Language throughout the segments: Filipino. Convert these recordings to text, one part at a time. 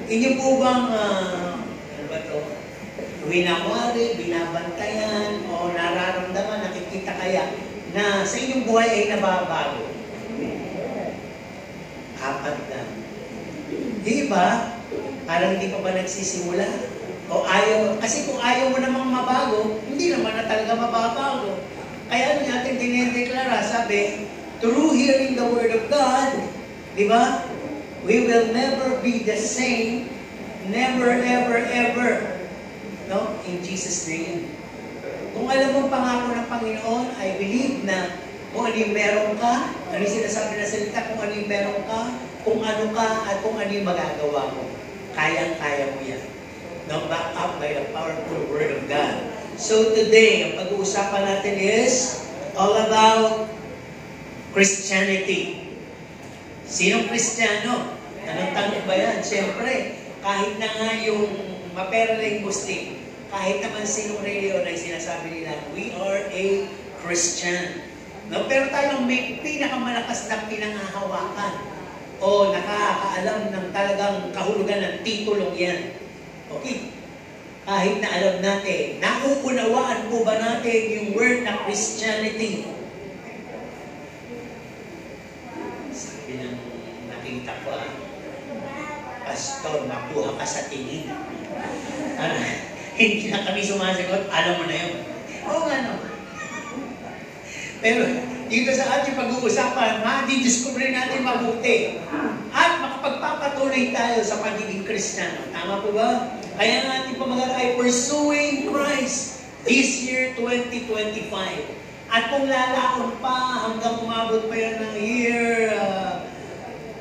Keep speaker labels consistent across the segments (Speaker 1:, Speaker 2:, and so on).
Speaker 1: Inyo po bang, ano ba ito? Winamari, binabantayan, o nararamdaman, nakikita kaya na sa inyong buhay ay nababago? Apat lang. Di ba? Parang hindi pa ba nagsisimula? O ayaw, kasi kung ayaw mo namang mabago, hindi naman na talaga mababago. Kaya ano natin dinideklara, sabi, through hearing the Word of God, di ba? We will never be the same, never, ever, ever. No? In Jesus' name. Kung alam mong pangako ng Panginoon, I believe na kung ano yung meron ka, ano yung sinasabi na salita, kung ano yung meron ka, kung ano ka, at kung ano yung magagawa mo. Kayang-kaya mo yan. No? Back up by the powerful Word of God. So today, ang pag-uusapan natin is all about Christianity. Sinong Kristiyano? Anong tanong ba yan? Siyempre, kahit na nga yung maperaling Muslim, kahit naman sinong reliyon ay sinasabi nila, we are a Christian. No? Pero tayong may pinakamalakas na pinangahawakan o nakakaalam ng talagang kahulugan ng titulong yan. Okay? Kahit na alam natin, nauunawaan po ba natin yung word na Christianity? Sabi ng nakita ko, Pastor, nakuha ka sa tingin. Hindi na kami sumasagot, alam mo na yun. Oo nga naman. Pero dito sa ating pag-uusapan, ma-discover natin mabuti. At makapagpapatuloy tayo sa pagiging Kristiyano. Tama po ba? Kaya nga ating pamagat ay Pursuing Christ this year 2025. At kung lalaon pa hanggang umabot pa yan ng year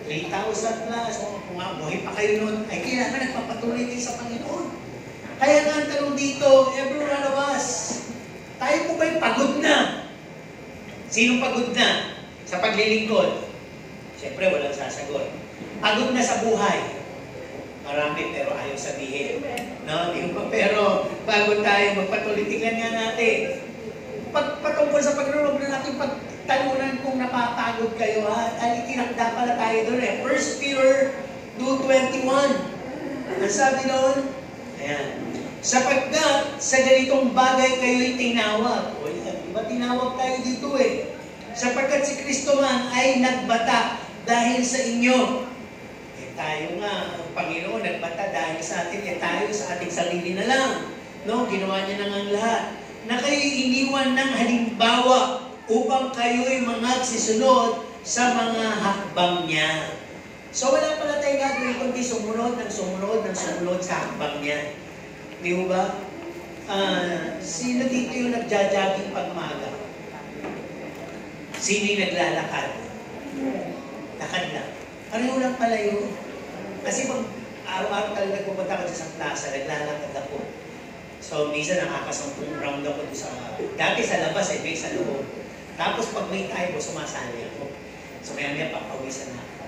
Speaker 1: 3,000 plus, o kung mabuhay pa kayo nun, ay kailangan nagpapatuloy kayo sa Panginoon. Kaya nga ang tanong dito, every one of us, tayo po ba'y pagod na? Sinong pagod na sa paglilingkod? Siyempre, walang sasagot. Pagod na sa buhay. Marami pero ayaw sabihin. No? Pero bago tayo magpatuloy, tingnan nga natin. Patungkol sa Panginoon, huwag na natin pagtalunan kung napapagod kayo. Itinakda pala tayo doon eh. 1 Peter 2:21. Ang sabi doon, ayan. Sapagkat sa ganitong bagay kayo'y tinawag. O yan, diba tinawag tayo dito eh. Sapagkat si Kristo man ay nagbata dahil sa inyo. Tayo nga, ang Panginoon nagbata dahil sa atin, tayo sa ating sarili na lang. No? Ginawa niya na ang lahat. Na kayo'y iniwan ng halimbawa upang kayo'y magsisunod sa mga hakbang niya. So wala pala tayong gagawin kundi sumunod sa hakbang niya. Di ba? Sino dito yung nagja-jogging pag-maga? Sino yung naglalakad? Lakad lang. Pareho lang pala yun. Kasi pag araw-araw talaga pupunta ko sa plaza, naglalakad ako. So, minsan nakakasampung round ako sa... Dati sa labas, may sa loob. Tapos pag may time, sumasali ako. So, maya-maya papawisan na ako.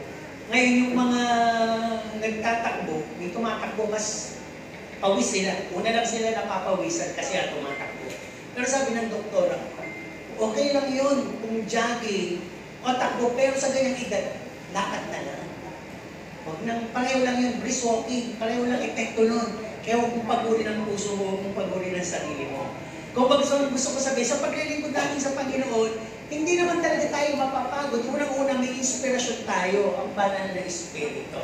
Speaker 1: Ngayon, yung mga nagtatakbo, may tumatakbo, mas pawis sila. Una lang sila napapawisan kasi tumatakbo. Pero sabi ng doktora, okay lang yun kung jogging o takbo, pero sa ganyang edad, lakad na lang. Huwag nang, pareho lang yun, brisk walking, pareho lang epekto nun. Kaya huwag mong pagurin ang puso mo, huwag mong pagurin ang sarili mo. Kung gusto ko sabihin, sa paglilingkod natin sa Panginoon, hindi naman talaga tayo mapapagod. Unang-una, may inspirasyon tayo, ang banal na Espiritu.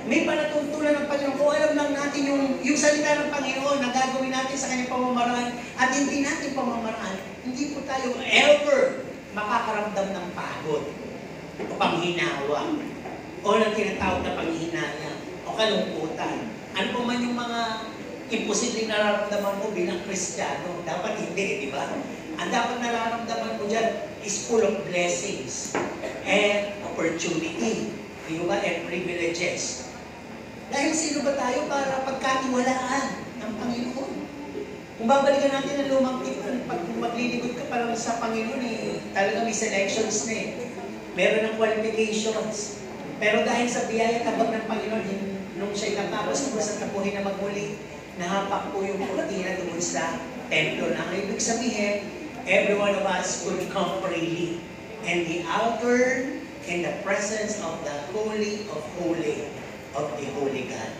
Speaker 1: May panatuntunan ng Panginoon. Kung alam lang natin yung salita ng Panginoon na gagawin natin sa kanyang pamamaraan at hindi natin pamamaraan, hindi po tayo ever makakaramdam ng pagod o panghinawa o ng tinatawag na panghihinaya o kalungkutan. Ano pa man yung mga imposibleng nararamdaman mo bilang Kristiyano, dapat hindi, di ba? Ang dapat nararamdaman mo dyan is full of blessings and opportunity, di ba? And privileges. Dahil sino ba tayo para pagkatiwalaan ng Panginoon? Kung babalikan natin ang lumang tipan, pag maglilingkod ka pa lang sa Panginoon, talaga may selections na eh. Meron ng qualifications. Pero dahil sa biyaya tabag ng Panginoon, nung siya'y natapos mo sa tapuhin na magmuli, nahapak po yung kurtina doon sa templo na. Ibig sabihin, every one of us could come freely. And the altar in the presence of the Holy of Holy of the Holy God.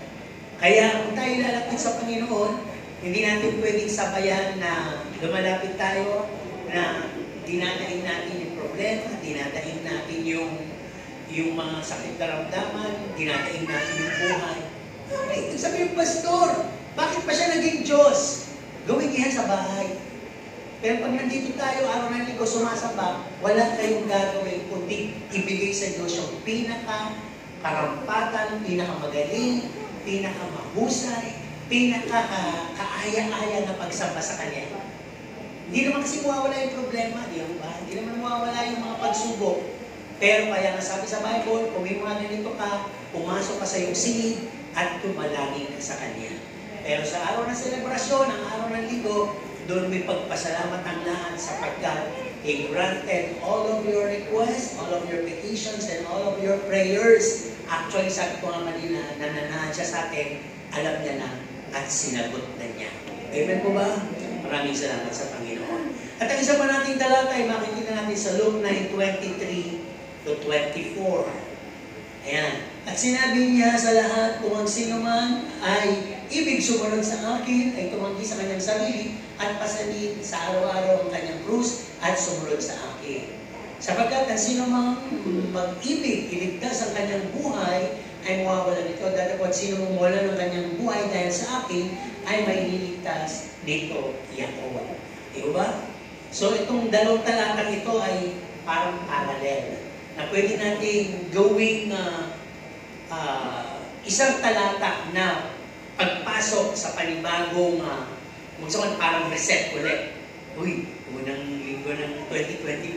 Speaker 1: Kaya kung tayo lalapit sa Panginoon, hindi natin pwedeng sabayan na lumalapit tayo, na dinadaing natin yung problema, dinadaing natin yung mga sakit na ramdaman, dinadaing natin yung buhay. Okay, sabi yung pastor, bakit pa siya naging Diyos? Gawin niya sa bahay. Pero pag nandito tayo, araw na linggo, sumasamba, wala kayong gagawin kundi ibigay sa Diyos yung pinaka-karampatan, pinaka-magaling, pinaka-mahusay, pinaka-kaaya-aya na pagsamba sa Kanya. Hindi naman kasi mawawala yung problema, di ba? Hindi naman mawawala yung mga pagsubok. Pero kaya nga sabi sa Bible, kung may mga ganito ka, pumasok ka sa iyong silid at tumalangin ka sa Kanya. Pero sa araw ng selebrasyon, ang araw ng linggo, doon may pagpasalamat ang lahat sapagkat He granted all of your requests, all of your petitions, and all of your prayers. Actually, sabi ko nga kanina, nananahan siya sa atin, alam niya na at sinagot na niya. Amen po ba? Maraming salamat sa Panginoon. At ang isa pa nating talata ay makikita natin sa Luke 9:23 to 24. Ayan. At sinabi niya sa lahat, kung ang sino man ay ibig sumunod sa akin, ay tumanggi sa kanyang sarili at pasanin sa araw-araw ang kanyang krus at sumunod sa akin. Sapagkat ang sino mang mag-ibig, iligtas ang kanyang buhay, ay mawawala nito. Datapot sino mang wala ng kanyang buhay dahil sa akin, ay may niligtas nito Yakob. Di ba? So itong dalawang talatang ito ay parang parallel na pwede natin gawing isang talata na pagpasok sa panibagong parang reset ulit. Uy, unang linggo ng 2025,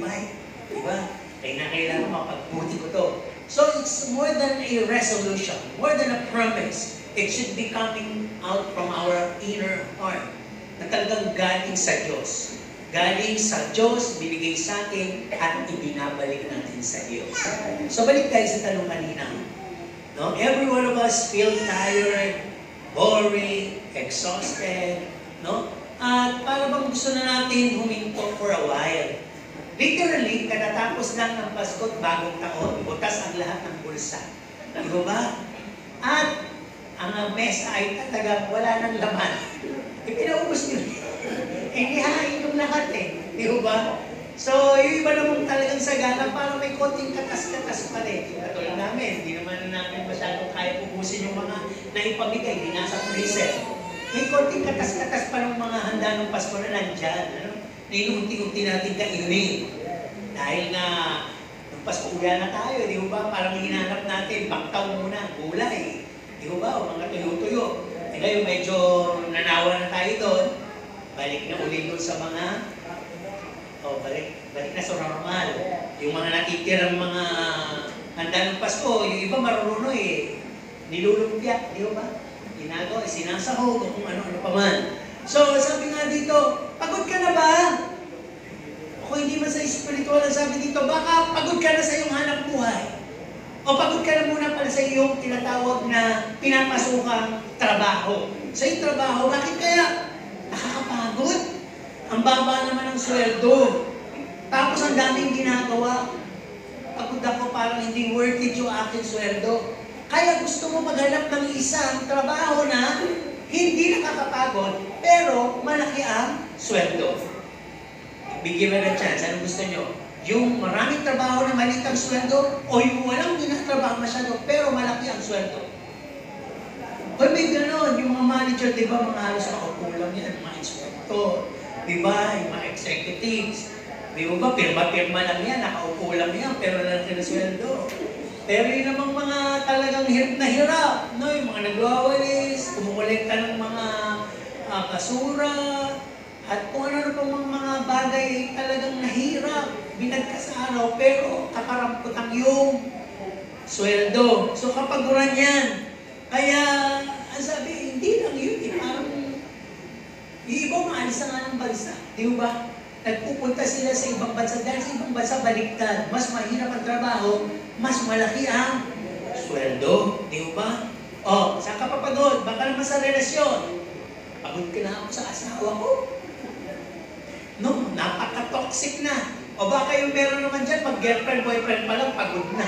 Speaker 1: di ba? Kaya na kailangan mapagbuti ko to. So it's more than a resolution, more than a promise. It should be coming out from our inner heart na talagang galing sa Diyos. Galing sa Diyos, binigay sa atin, at ibinabalik natin sa Diyos. So balik tayo sa tanong kanina. No? Every one of us feel tired, boring, exhausted, no? At para bang gusto na natin huminto for a while. Literally, katatapos lang ng Pasko at bagong taon, butas ang lahat ng bulsa. Di ba? At ang mesa ay talagang wala ng laman. Ipinaubos nyo. Inihain yung lahat Di ba? So, yung iba naman talagang sagana, para may konting katas-katas pa rin. Katulad namin, hindi naman namin masyadong kaya ubusin yung mga naipamigay, hindi nasa freezer. May konting katas-katas pa ng mga handa ng Pasko na nandyan. Ano? Na inuunti-unti natin kainin. Dahil nga, nung Pasko uya na tayo, di ba? Parang hinanap natin, baktaw muna, gulay. Di ba? O mga tuyo-tuyo. E ngayon, medyo nanawa na tayo doon. Balik na uli doon sa mga, balik na sa normal. Yung mga natitirang mga handa ng Pasko, yung iba marunong nilulumpia, di ba? Ginagawa, sinasahog, o kung ano-ano pa man. So, sabi nga dito, pagod ka na ba? O hindi man sa spiritual, sabi dito, baka pagod ka na sa iyong hanap buhay. O pagod ka na muna pala sa iyong tinatawag na pinapasukang trabaho. Sa iyong trabaho, bakit kaya nakakapagod? Ang baba naman ng sweldo. Tapos ang daming ginagawa. Pagod ako, parang hindi worth it yung aking sweldo. Kaya gusto mo maghanap ng isang trabaho na hindi nakakapagod, pero malaki ang sweldo. Bigyan mo ng chance. Anong gusto nyo? Yung maraming trabaho na maliit ang sweldo, o yung walang ginatrabaho masyado, pero malaki ang sweldo. O may gano'n, yung mga manager, di ba, mga halos nakaupo lang yan, mga inspector, di ba, yung mga executives, di ba, pirma-pirma lang yan, nakaupo lang yan, pero lalaki na sweldo. Pero yun namang mga talagang hirap na hirap, no? Yung mga nagwawalis, kumukolekta ng mga basura, at kung ano pang mga bagay talagang nahirap, binagkas sa araw, pero kakarampot ang yung sweldo. So kapaguran yan. Kaya, ang sabi, hindi lang yun, parang yung iba maalis na nga ng bansa, di ba? Nagpupunta sila sa ibang bansa, dahil sa ibang bansa baliktad, mas mahirap ang trabaho, mas malaki ang sweldo, di ba? O, saan ka papagod? Baka naman sa relasyon. Pagod ka na ako sa asawa ko. No, napaka-toxic na. O baka yung meron naman dyan, mag-girlfriend, boyfriend pa lang, pagod na.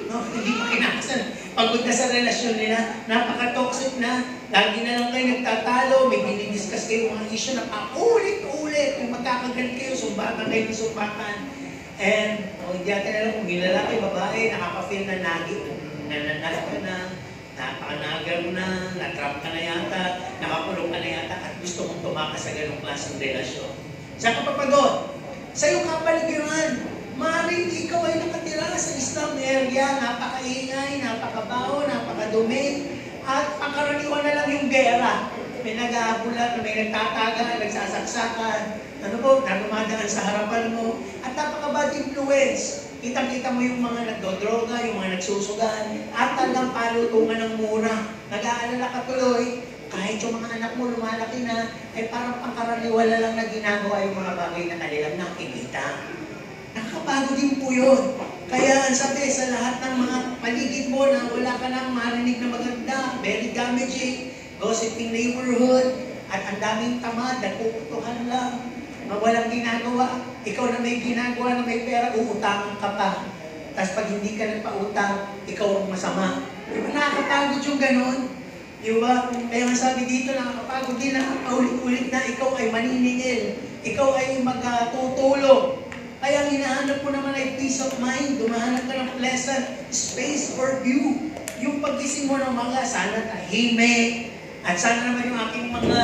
Speaker 1: No? Hindi pa kinakasal. Pagod na sa relasyon nila, napaka-toxic na. Lagi na lang kayo nagtatalo, may dinidiscuss kayo mga issue na paulit-ulit. Kung magkakagalit kayo, sumbatan kayo ng sumbatan. And, hindi natin alam kung lalaki, babae, nakaka-feel na nananalo ka na, napakanagal mo na, natrap ka na yata, nakakulong ka na yata, at gusto mong tumakas sa ganong klaseng relasyon. Saan ka papagod? Sa iyong kapaligiran, maaaring ikaw ay nakatira sa Islam area, napakaingay, napakabaho, napakadumi, at pangkaraniwan na lang yung gera. May nag-aabulan, may nagtataga, nagsasaksakan, nadumadaan sa harapan mo, at napaka-bad influence. Kitang-kita mo yung mga nagdodroga, yung mga nagsusugan, at talagang palutungan ng mura. Nag-aalala ka tuloy, kahit yung mga anak mo lumalaki na, ay parang pangkaraniwala lang na ginagawa yung mga bagay na kanilang nakikita. Nakakapagod din po yun. Kaya ang sabi sa lahat ng mga paligid mo na wala ka nang marinig na maganda, very damaging, gossiping neighborhood, at ang daming tamad, nagpuputuhan lang, walang ginagawa. Ikaw na may ginagawa, na may pera, uutangan ka pa. Tapos pag hindi ka nagpautang, ikaw ang masama. Di ba nakakapagod yung ganon? Di ba? Kaya ang sabi dito, nakakapagod din na paulit-ulit na ikaw ay maniningil. Ikaw ay magtutulog. Kaya ang hinahanap mo naman ay peace of mind. Dumahanap ka ng pleasant space or view. Yung pag-ising mo ng mga sana tahimik. At sana naman yung aking mga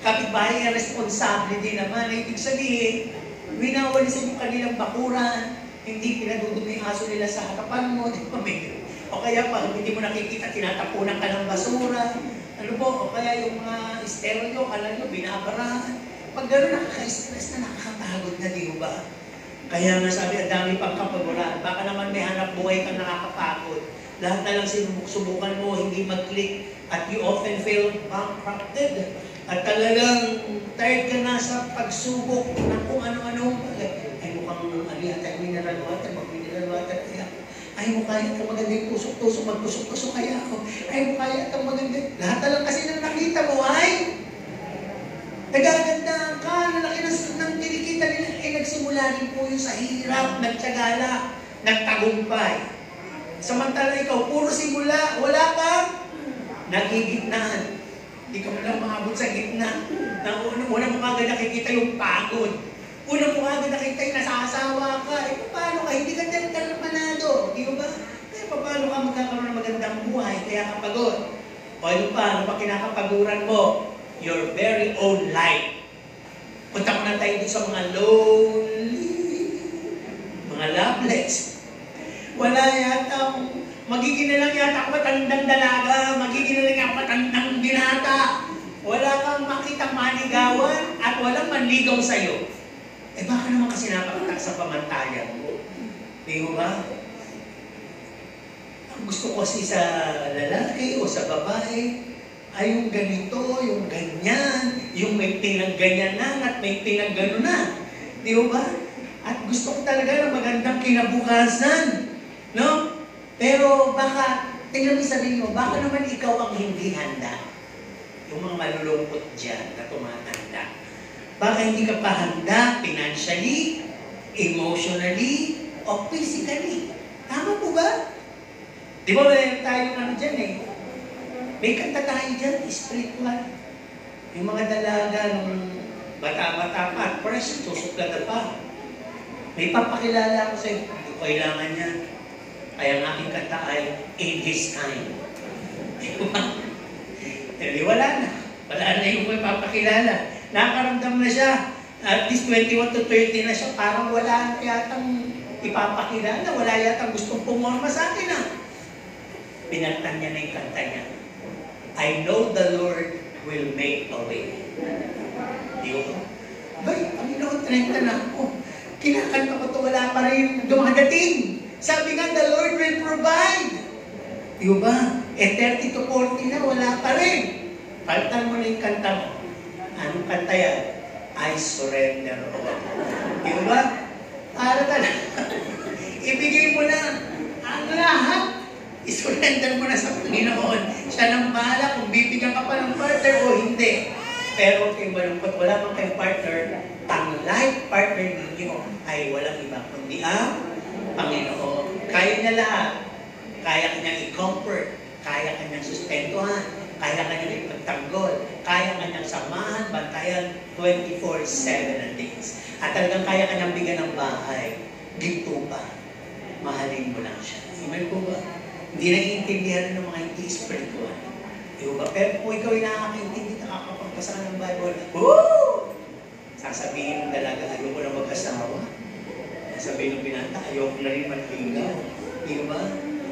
Speaker 1: kapitbahay ay responsable din naman. Ay ibig sabihin, winawalisan yung kanilang bakuran. Hindi pinadudumi yung aso nila sa harapan mo. Di ba, o kaya pag hindi mo nakikita, tinatapunan ka ng basura. Ano po? O kaya yung mga stereo, kala nyo, binabarahan. Pag gano'n nakaka-stress na, nakakapagod na, di ba? Kaya nga sabi, ang dami pang kapaguran. Baka naman may hanap buhay kang nakakapagod. Lahat na lang sinubukan mo, hindi mag-click. At you often feel bankrupted. At talagang tired ka na sa pagsubok ng kung ano-ano. Ay mukhang aliyata, mineral water, mag-mineral water. Ay mukha yata maganda yung tusok-tusok, mag-tusok-tusok kaya ako. Ay mukha yata maganda. Lahat na lang kasi nang nakita mo ay nagaganda ka, nalaki ng kinikita nila, nagsimula rin po yung sa hirap, nagtsagala, nagtagumpay. Samantala ikaw, puro simula, wala kang nagigitnaan. Hindi ka mo lang maabot sa gitna. Una mo kagad nakikita yung pagod. Una mo kagad nakikita yung nasasawa ka. Paano ka? Hindi ka dyan ka manado. Di ba? Kaya paano ka magkakaroon ng magandang buhay? Kaya ka pagod. O ano pa kinakapaguran mo? Your very own life. Punta ko na tayo dito sa mga lonely, mga loveless. Wala yata, magiging na lang yata ako matandang dalaga, magiging na lang ako matandang binata. Wala kang makitang manigawan at walang manligaw sa'yo. Eh baka naman kasi napakatak sa pamantayan mo. Di ba? Ang gusto ko kasi sa lalaki o sa babae, ay yung ganito, yung ganyan, yung may pinagganyanan at may pinagganunan. Di ba? At gusto ko talaga ng magandang kinabukasan. No? Pero baka, tingnan mo sabihin mo, baka naman ikaw ang hindi handa. Yung mga malulungkot dyan na tumatanda. Baka hindi ka pa handa financially, emotionally, o physically. Tama po ba? Di ba mayroon tayong ano dyan eh? May kanta tayo dyan, spiritual. Yung mga dalaga nung bata-bata pa, fresh, susuklada pa. May papakilala ko sa'yo, hindi ko kailangan niya. Kaya ang aking kanta ay, in His time. Wala na. Wala na yung may papakilala. Nakaramdam na siya. At least 21 to 30 na siya. Parang wala yatang ipapakilala. Wala yatang gustong pumorma sa akin ah. Pinagtan niya na yung kanta niya. I know the Lord will make a way. Di ba? Bay, Panginoon, 30 na ako. Kinakanta ko ito, wala pa rin dumadating. Sabi nga, the Lord will provide. Di ba? 30 to 40 na, wala pa rin. Paltan mo na yung kanta mo. Anong kanta yan? I surrender all. Di ba? Para talaga. Ibigay mo na ang lahat. I-surrender mo na sa Panginoon. Siya nang bahala kung bibigyan ka pa ng partner o hindi. Pero kung malungkot, wala mang kayong partner, ang life partner ninyo ay walang iba kundi ang Panginoon. Kaya niya lahat. kaya kanyang i-comfort, kaya kanyang sustentuhan, kaya kanyang ipagtanggol, kaya kanyang samahan, bantayan 24/7 ang days. At talagang kaya kanyang bigyan ng bahay, ginto pa. Mahalin mo lang siya. Amen po ba? Hindi naiintindihan ng mga hindi spiritual. Di ba? Pero kung ikaw ay nakakaintindi, nakakapagbasa ka ng Bible, woo! Sasabihin ng dalaga, ayoko na mag-asawa. Sasabihin ng binata, ayoko na rin manligaw. Di ba?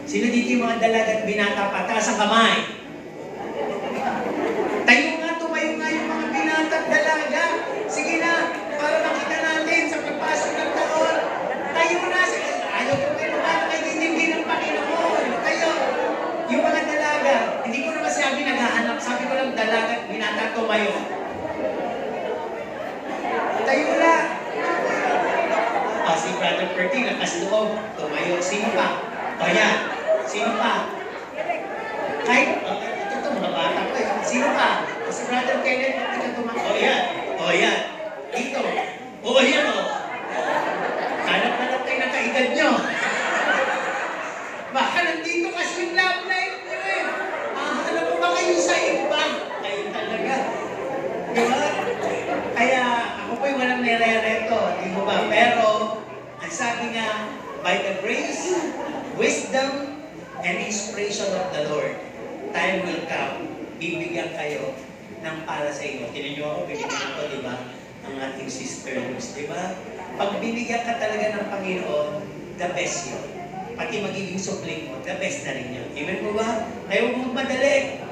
Speaker 1: Sino dito yung mga dalaga at binata pa? Taas ang kamay. Tumayo nga yung mga binata at dalaga. Sige na, para makita natin sa pagpasok ng taon. Tayo na, ayaw ko kayo naman kayo ng Panginoon. Tayo, yung mga dalaga, hindi ko naman sabi naghahanap, sabi ko lang dalaga at binata tumayo. Tayo na. Si Brother Perty, nakasloob, tumayo. Sino pa? O yan. Sino pa? Kahit, ito mga bata ko eh. Sino pa? Si Brother Kenneth, hindi ka tumayo. O yan. O yan. Dito. O yan o. Hanap-hanap kayo na kaedad nyo. Baka nandito kasi yung love life nyo eh. Alam mo ba kayo sa iba? Kayo talaga. Diba? Kaya ako po yung walang nire-reto. Di mo ba? Pero, ang sabi nga, by the grace, wisdom, and inspiration of the Lord, time will come, bibigyan kayo ng para sa inyo. Tinan nyo ako, bibigyan ko, di ba? Ang ating sister Luz, di ba? Pag binigyan ka talaga ng Panginoon, the best yun. Pati magiging supling mo, the best na rin yun. Amen po ba? Ayaw mo magmadali.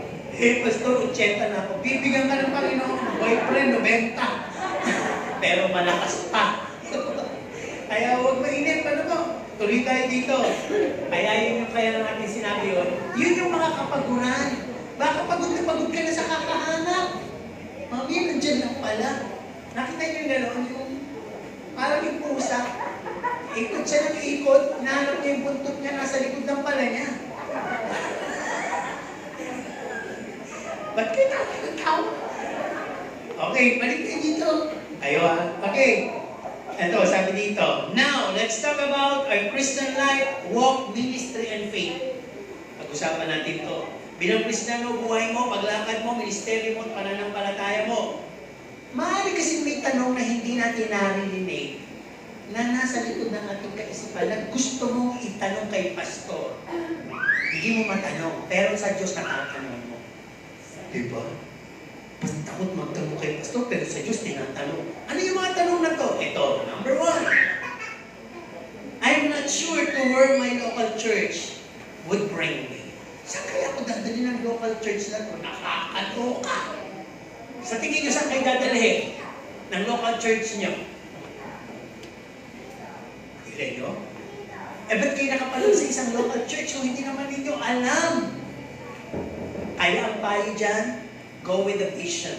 Speaker 1: Pastor, 80 na ako. Bibigyan ka ng Panginoon, boyfriend, 90. Pero malakas pa. Kaya huwag mainit, ano mo? Tuloy tayo dito. Kaya yun yung kaya natin sinabi yun. Yun yung mga kapaguran. Baka pagod ka na sa kakahanap. Mami, nandiyan lang pala. Nakita niyo yung gano'n? Yung parang yung pusa. Ikot siya ng ikot. Nahanap niya yung buntot niya. Nasa likod ng pala niya. Ba't kayo nakakatawa? Okay, balik tayo dito. Ayaw. Okay. Ito, sabi dito, now, let's talk about our Christian life, walk, ministry, and faith. Pag-usapan natin ito. Bilang Kristiyano, buhay mo, paglakad mo, ministeryo mo, pananampalataya mo. Maaari kasi may tanong na hindi natin naririnig na nasa likod ng ating kaisipan na gusto mong itanong kay pastor. Hindi mo matanong, pero sa Diyos nakatanong mo. Diba? Takot magtanong kay pastor, pero sa Diyos tinatanong. Ano yung mga tanong na to? Ito, number 1. I'm not sure to where my local church would bring me. Saan kaya ako dadali ng local church na to? Nakakaloka. Sa tingin nyo, saan kayo dadalhin ng local church nyo? Ilan nyo? Ba't kayo nakapalag sa isang local church kung hindi naman ninyo alam? Kaya ang payo dyan, go with the vision.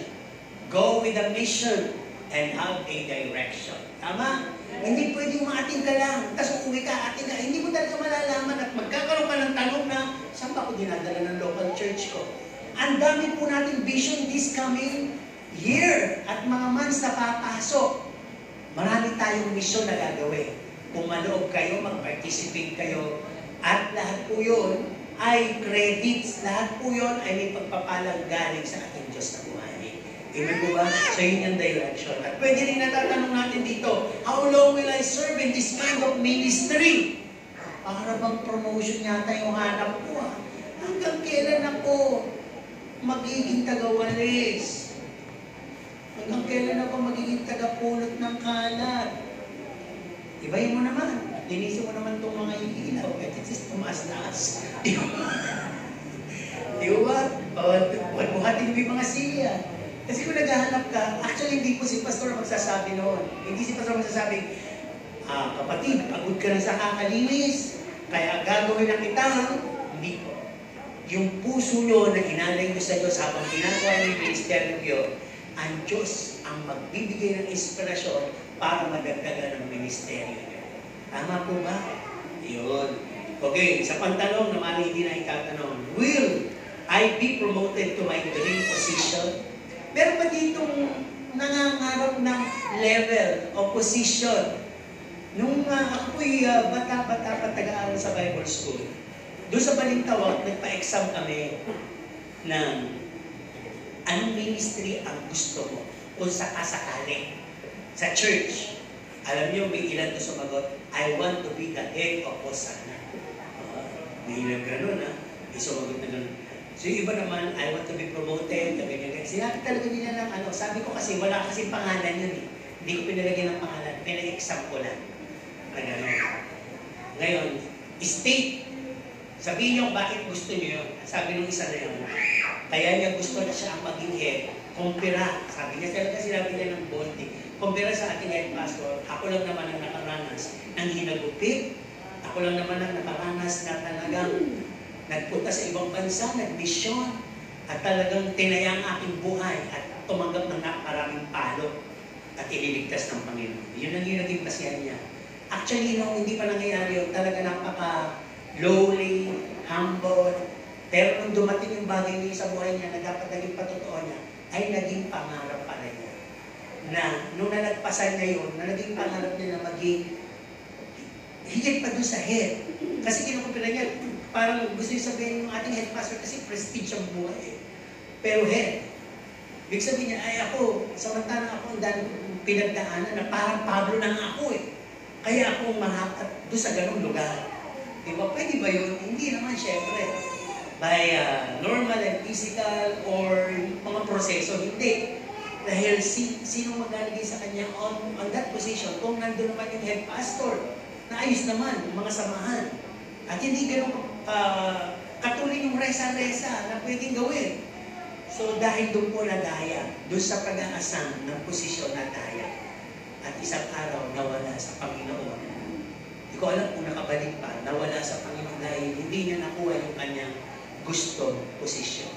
Speaker 1: Go with the mission and have a direction. Tama? Hindi pwedeng maating ka lang. Tapos uuwi ka, ating ka. Hindi mo talaga malalaman at magkakaroon ka ng tanong na, saan ba ako dinadala ng local church ko? Ang dami po natin vision this coming year at mga months na papasok. Marami tayong mission na gagawin. Kung maloob kayo, mag-participate kayo. At lahat po yun ay credits. Lahat po yun ay may pagpapalang galing sa ating Diyos na buhay. Amen po ba? So yun yung direction. At pwede rin natatanong natin dito, how long will I serve in this kind of ministry? Para bang promotion yata yung hanap ko ah. Hanggang kailan ako magiging tagawalis? Hanggang kailan ako magiging tagapulot ng kalat? Ibayin mo naman. Linisin mo naman itong mga ilaw. At it's tumaas-taas. Di ba? Buhatin mo yung mga silya. Kasi kung naghahanap ka, actually hindi po si pastor magsasabi noon. Hindi si pastor magsasabi, kapatid, pagod ka na sa kakalinis, kaya gagawin na kita. Hindi po. Yung puso nyo na inalay nyo sa Diyos habang ginagawa nyo yung ministeryo nyo, ang Diyos ang magbibigay ng inspirasyon para madagdagan ng ministeryo nyo. Tama po ba? Yun. Okay, sa pantanong naman hindi na itatanong, will I be promoted to my dream position? Meron ba ditong nangangarap ng level o position? Nung ako po'y bata-bata pa taga-aral sa Bible School, Doon sa Balintawak, nagpa-exam kami ng anong ministry ang gusto mo kung sakasakali sa church. Alam niyo, may ilan to sumagot, I want to be the head of Hosanna. May ilan ganun, ha? May sumagot na ganun. So yung iba naman, I want to be promoted, ganyan. Sinabi talaga nila ng ano, sabi ko kasi, wala kasi pangalan yun eh. Hindi ko pinalagyan ng pangalan, pinag-exam ko lang. Ngayon, state, sabihin niyo bakit gusto niyo yun. Sabi nung isa na yun, kaya niya gusto na siya ang maging head. Kumpira, sabi niya talaga, sinabi niya ng boldly, kumpira sa ating head pastor, ako lang naman ang nakaranas ng hinagupit, ako lang naman ang nakaranas na talagang nagpunta sa ibang bansa, nagmisyon, at talagang tinayang aking buhay at tumanggap ng napakaraming palo at ililigtas ng Panginoon. Yun ang yung naging pasiyan niya. Actually, nung hindi pa nangyayari yun, talaga napaka-lowly, humble, pero nung dumating yung bagay niya sa buhay niya na dapat naging patotoo niya, ay naging pangarap pala niya. Na nung nalagpasan niya yun, na naging pangarap niya na maging higit pa doon sa head. Kasi kinukumpira niya, parang gusto niya sabihin yung ating head pastor kasi prestige ang buhay eh. Pero head, ibig sabihin niya, ay ako, samantalang ako ang dahil pinagdaanan na parang Pablo na nga ako eh. Kaya ako mahakat doon sa ganung lugar. Diba? Pwede ba yun? Hindi naman, syempre. By normal and physical or mga proseso, hindi. Dahil sino magaligay sa kanya on that position kung nandun naman yung head pastor na ayos naman, mga samahan. At hindi ganun katuloy yung resa-resa na pwedeng gawin. So dahil doon po nadaya, doon sa pag-aasam ng posisyon na daya, at isang araw nawala sa Panginoon. Hindi ko alam kung nakabalik pa, nawala sa Panginoon dahil hindi niya nakuha yung kanyang gusto, posisyon.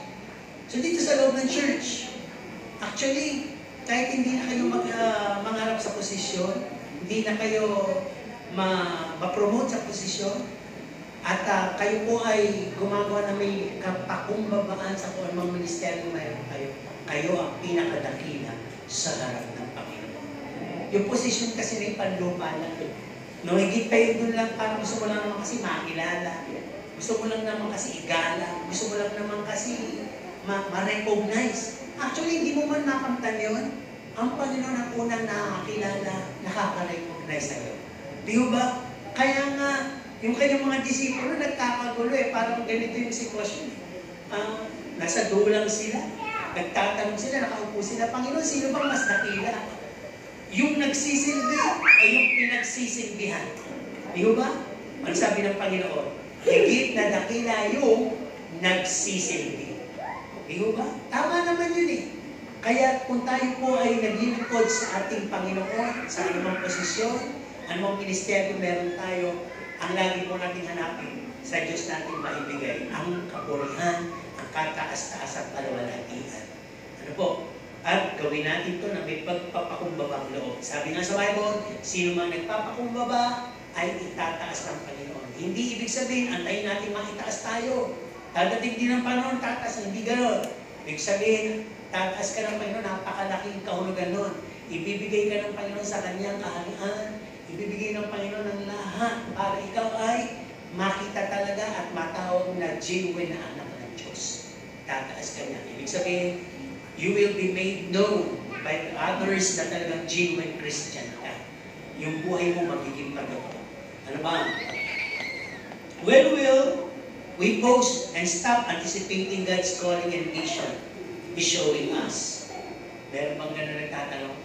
Speaker 1: So dito sa loob ng church, actually, kahit hindi na kayo mangarap sa posisyon, hindi na kayo ma-promote sa posisyon, at kayo po ay gumagawa na may kapakumbabaan sa kung anumang ministeryo mayroon kayo, kayo ang pinakadakila sa harap ng Panginoon. Yung posisyon kasi may panlupa lang. No, higit kayo dun lang, parang gusto mo lang naman kasi makilala. Gusto mo lang naman kasi igala. Gusto mo lang naman kasi ma-recognize. Actually, hindi mo man nakamtan yun. Ang Panginoon ang unang nakakilala, nakaka-recognize sa'yo. Di ba? Kaya nga, yung kanyang mga disipulo nagkakagulo eh. Parang ganito yung sitwasyon. Nasa dulang sila. Nagtatanong sila, nakaupo sila. Panginoon, sino bang mas nakila? Yung nagsisilbi ay yung pinagsisilbihan. Di ba? Ano sabi ng Panginoon? Higit na dakila yung nagsisilbi. Di ba? Tama naman yun eh. Kaya kung tayo po ay naglilingkod sa ating Panginoon, sa anumang posisyon, anumang ministeryo meron tayo, ang lagi po natin hanapin sa Diyos natin maibigay ang kapurihan, ang kataas-taas at kalawalhatian. Ano po? At gawin natin ito na may pagpapakumbabang loob. Sabi nga sa Bible, sino man nagpapakumbaba ay itataas ng Panginoon. Hindi ibig sabihin, antayin natin makitaas tayo. Dadating din ng panahon, tataas. Hindi gano'n. Ibig sabihin, tataas ka ng Panginoon, napakalaking kahulugan nun. Ibibigay ka ng Panginoon sa kanyang kaharian. Ibibigay ng Panginoon ng lahat para ikaw ay makita talaga at matawag na genuine na anak ng Diyos. Tataas ka niya. Ibig sabihin, you will be made known by others na talagang genuine Christian ka. Yung buhay mo magiging patotoo. Ano ba? When will we pause and stop anticipating God's calling and mission is showing us? Meron bang gano'n nagtatanong?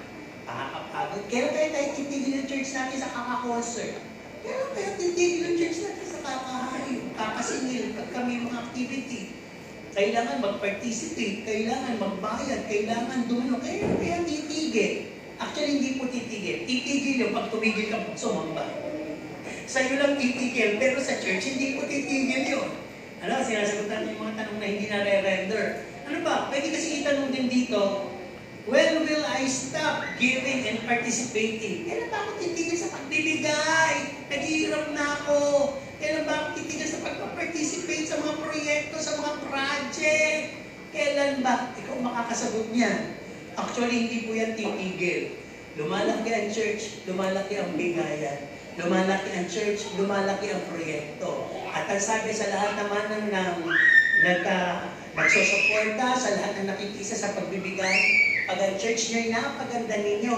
Speaker 1: Pakakapagod. Kailan kaya tayo titigil ng church natin sa kaka-concert? Kailan kaya titigil ng church natin sa kakahayo, kakasingil, pag kami mga activity? Kailangan mag-participate, kailangan magbayad, kailangan dumano. Kaya titigil. Actually, hindi po titigil. Titigil yung pag tumigil ka sumamba. Sa'yo lang titigil, pero sa church, hindi po titigil yun. Ano, sinasagot natin yung mga tanong na hindi na-render. Ano ba? Pwede kasi itanong din dito, when will I stop giving and participating? Kailan ba ako titigil sa pagbibigay? Naghihirap na ako. Kailan ba ako titigil sa pagpa-participate sa mga proyekto, sa mga project? Kailan ba? Ikaw makakasagot niyan. Actually, hindi po yan titigil. Lumalaki ang church, lumalaki ang bigayan. lumalaki ang church, lumalaki ang proyekto. At ang sabi sa lahat naman ng nagsusuporta, sa lahat ng nakikisa sa pagbibigay, pag ang church nyo ay napaganda ninyo,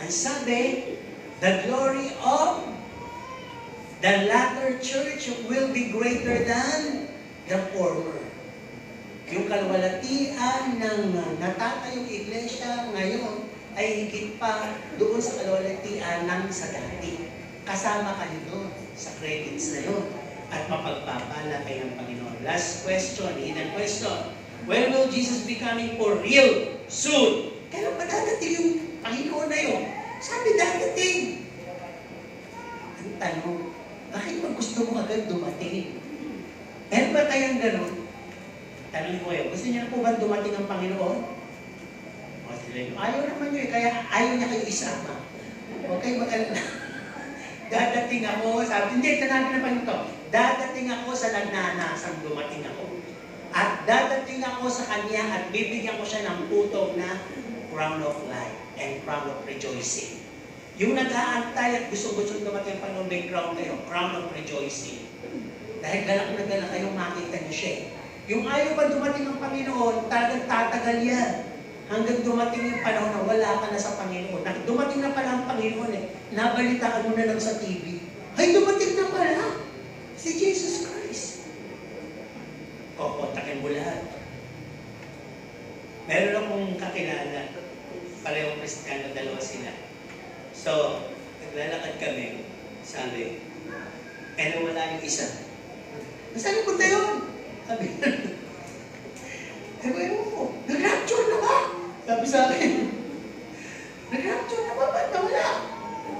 Speaker 1: ang sabi, the glory of the latter church will be greater than the former. Yung kalwalatian ng natatayong iglesia ngayon ay higit pa doon sa kalwalatian ng sa dati. Kasama kayo doon sa credits na yun. At mapagpapala kayo ng Panginoon. Last question, hidden question. When will Jesus be coming for real? Soon. Kailan ba dadating yung Panginoon na yun? Sabi dadating. Ang tanong, bakit ba gusto mo agad dumating? Meron ba kayang ganun? Tanong ko kayo, gusto niyo na po ba dumating ang Panginoon? Ayaw naman nyo eh, kaya ayaw niya kayo isama. Okay, mag-alala. Dadating ako, sabi, hindi, tanabi na pa nito. Dadating ako sa nagnanasang dumating ako. At dadating ako sa Kanya at bibigyan ko siya ng putong na crown of life and crown of rejoicing. Yung nag-aantay at gusto-gusto dumating ang Panginoon, may crown kayo, crown of rejoicing. Dahil galak na galak kayong makita niyo siya. Yung ayaw pa dumating ang Panginoon, talagang tatagal yan. Hanggang dumating yung panahon na wala ka na sa Panginoon. Dumating na pala ang Panginoon eh. Nabalitaan mo na lang sa TV. Ay, dumating na pala. Si Jesus Christ. Kontakin mo lahat. Meron akong kakilala. Parehong Kristiyano, dalawa sila. So, naglalakad kami. Sabi, wala yung isa. Saan yung punta yun? Sabi, ewan ko, nag-rapture na ba? Sabi sa akin, nag-rapture na ba? Ba't nawala?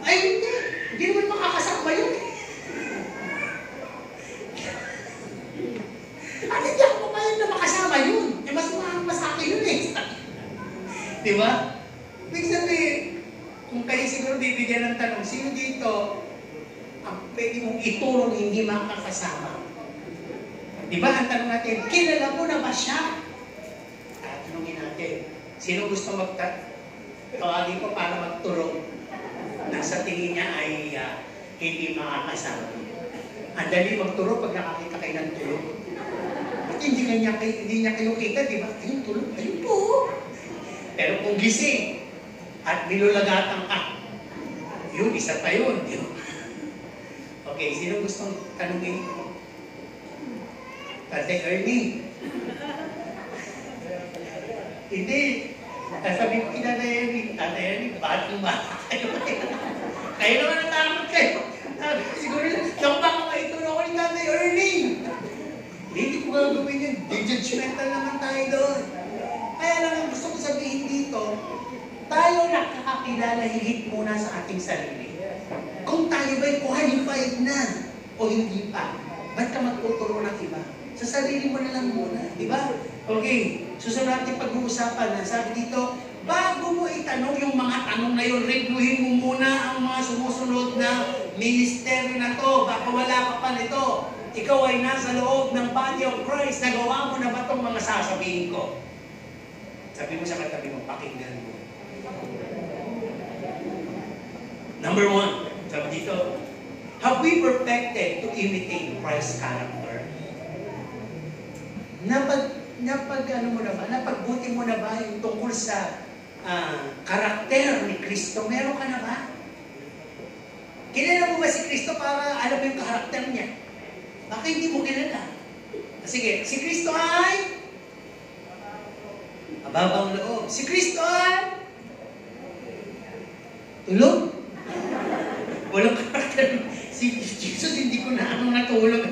Speaker 1: Ay, hindi. Hindi naman makakasama yun. At hindi ako papayag na makasama yun. Eh, mas masaki yun eh. Di ba? Ibig sabihin, kung kayo siguro bibigyan ng tanong, sino dito ang pwede mong itulong hindi makakasama? Di ba? Ang tanong natin, kilala mo na ba siya? Tatanungin natin, sino gusto tawagin ko para magtulong na sa tingin niya ay hindi makakasama? Ang dali magturo pag nakakita kayo ng tulong. At hindi niya kayo kita, di ba? Ayun, tulong. Ayun po. Pero kung gising at nilulagatan ka, yun, isa pa yun. Okay, sino gustong tanungin ko? Tatay Ernie. Hindi. Sabi ko kina Tatay Ernie, bakit lumata kayo? Kayo naman natakot kayo. Sabi ko siguro, yung baka maitulong ako ni Tatay Ernie. Hindi ko gagawin yun. Judgmental naman tayo doon. Kaya lang ang gusto ko sabihin dito, tayo nakakakilala higit muna sa ating sarili. Kung tayo ba'y qualified na o hindi pa, ba't ka magtuturo ng iba? Sa sarili mo na lang muna, di ba? Okay, susunod natin pag-uusapan na sabi dito, bago mo itanong yung mga tanong na yun, reviewin mo muna ang mga sumusunod na ministeryo na to, baka wala ka pa nito. Ikaw ay nasa loob ng body of Christ, nagawa mo na ba itong mga sasabihin ko? Sabi mo sa katabi mo, pakinggan mo. Number 1, sabi dito, have we perfected to imitate Christ's character? Napagbuti mo na ba yung tungkol sa karakter ni Kristo? Meron ka na ba? Kilala mo ba si Kristo para alam mo yung karakter niya? Baka hindi mo kilala. Sige, si Kristo ay mababang loob. Si Kristo ay tulog. Walang karakter. Si Jesus hindi ko na natulog.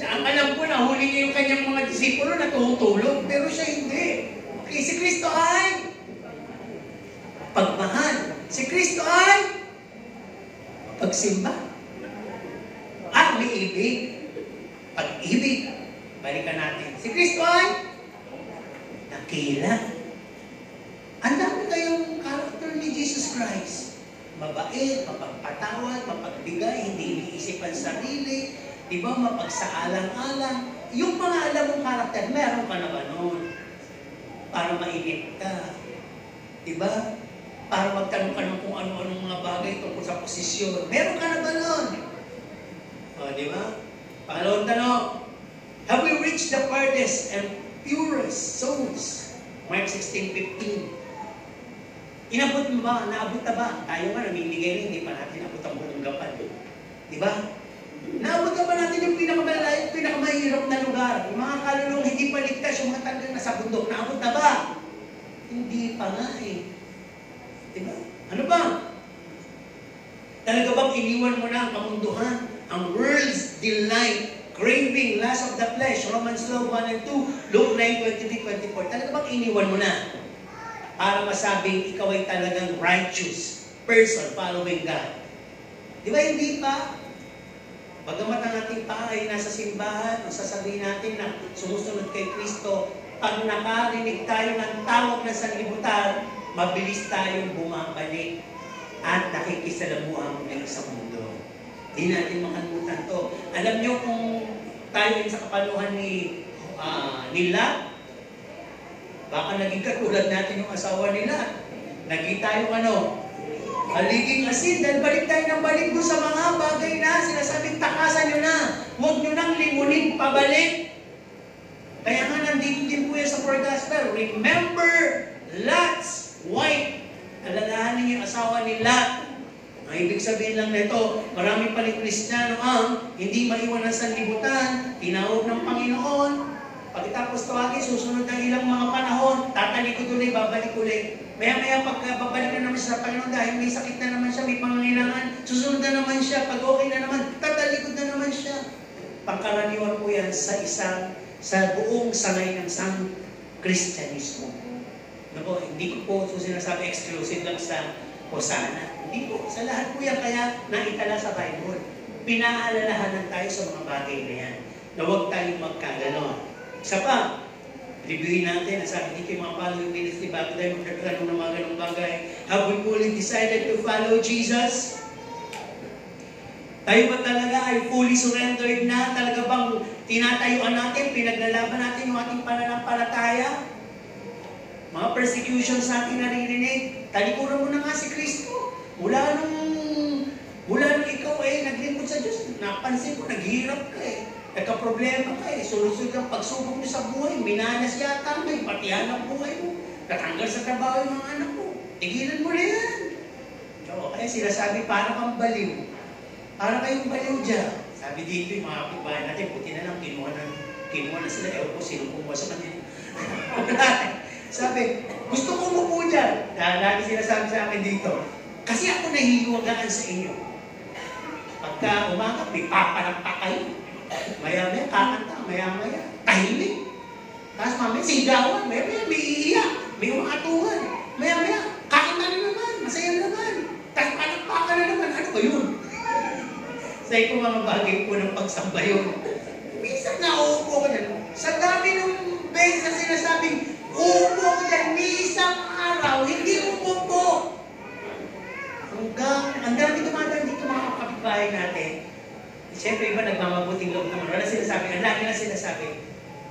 Speaker 1: Ang alam ko, nahuli niya yung kanyang mga disipulo na tutulog, pero siya hindi. Okay, si Kristo ay pagmahal. Si Kristo ay pagsimba. At may ibig. Pag-ibig. Balikan natin. Si Kristo ay dakila. Ang dami kayong karakter ni Jesus Christ. Mabait, mapagpatawad, mapagbigay, hindi iniisip ang sarili, di ba, mapagsaalang-alang. Yung mga alam mong karakter, meron ka na ba noon? Para mainip ka. Di ba? para magtanong ka ng kung ano-anong mga bagay tungkol sa posisyon. Meron ka na ba nun? O, di ba? Pangalawang tanong, have we reached the farthest and purest souls? Mark 16:15. Inabot mo ba? Naabot na ba? Tayo nga, namimigay rin, hindi pa natin abot ang buong gapan. Di ba? Naabot na ba natin yung pinakamalayo, pinakamahirap na lugar? Yung mga kalulong hindi pa ligtas, yung mga talagang nasa bundok, naabot na ba? Hindi pa nga eh. Di ba? Ano ba? Talaga bang iniwan mo na ang kamunduhan? Ang world's delight, craving, lust of the flesh, Romans 12:1 and 2, Luke 9:23-24. Talaga bang iniwan mo na? Para masabing ikaw ay talagang righteous person following God. Di ba hindi pa? Bagamat ang ating paa ay nasa simbahan, sasabihin natin na sumusunod kay Kristo, pag nakarinig tayo ng tawag ng sanlibutan, mabilis tayong bumabalik at nakikisalamuha muli sa mundo. Di natin makalimutan to. Alam nyo kung tayo sa kapanuhan ni Lot, baka naging katulad natin yung asawa nila. Naging tayong haliging asin, dahil balik tayo ng balik doon sa mga bagay na sinasabing takasan nyo na. Huwag nyo nang limunin pabalik. Kaya nga nandito din po yan sa Four Gospel. Remember Lot's wife. Alalahanin niyo yung asawa ni Lot. Ang ibig sabihin lang nito, marami pa rin Kristiyano ang hindi maiwan ng sanlibutan, tinawag ng Panginoon. Pagkatapos tawagin, susunod ng ilang mga panahon, tatalikod ulit, babalik ulit. Maya-maya pagkababalik na naman siya sa Panginoon dahil may sakit na naman siya, may pangangailangan, susunod na naman siya, pag okay na naman, tatalikod na naman siya. Pangkaraniwan po yan sa buong sangay ng Kristyanismo. Hindi ko po sinasabi exclusive lang sa Hosanna. Hindi po, sa lahat po yan kaya naitala sa Bible. Pinaalalahanan tayo sa mga bagay na yan, na huwag tayong magkaganon. Isa pa, reviewin natin, sabi dito yung mga following ministry bago tayo magkakaroon ng mga ganong bagay. Have we fully decided to follow Jesus? Tayo ba talaga ay fully surrendered na? Talaga bang tinatayuan natin, pinaglalaban natin yung ating pananampalataya? Mga persecutions natin naririnig, talikuran mo na nga si Kristo. Mula nung ikaw ay naglingkod sa Diyos, napansin ko, naghihirap ka eh. Nagka-problema ka eh. Sunod-sunod ang pagsubok mo sa buhay. Minanas yata mo eh. Patihan ang buhay mo. Natanggal sa trabaho yung mga anak mo. Tigilan mo na yan. So, kaya sinasabi, para kang baliw. Para kayong baliw dyan. Sabi dito yung mga kapibahan natin, buti na lang, kinuha na sila. Ewan ko, sino kumuha sa kanila. Sabi, gusto ko umupo dyan. Lagi sinasabi sa akin dito. Kasi ako nahihiwagaan sa inyo. Pagka umaga, may papanagpa kayo. Maya-maya, kakanta, maya-maya, tahimik. Tapos mamaya, sigawan, maya-maya, may iiyak, may umakatuhan. Maya-maya, kakanta na naman, masaya na naman. Tapos palagpaka na naman, ano ba yun? Sabi ko mga bagay po ng pagsamba yun. Minsan nauupo ko dyan. Sa dami ng beses na sinasabing, uupo ko dyan, isang araw, hindi umupo. Ang dami dumadaan dito mga kapitbahay natin. Siyempre, iba nagmamabuting loob naman. Wala sinasabi. Ang lagi na sinasabi,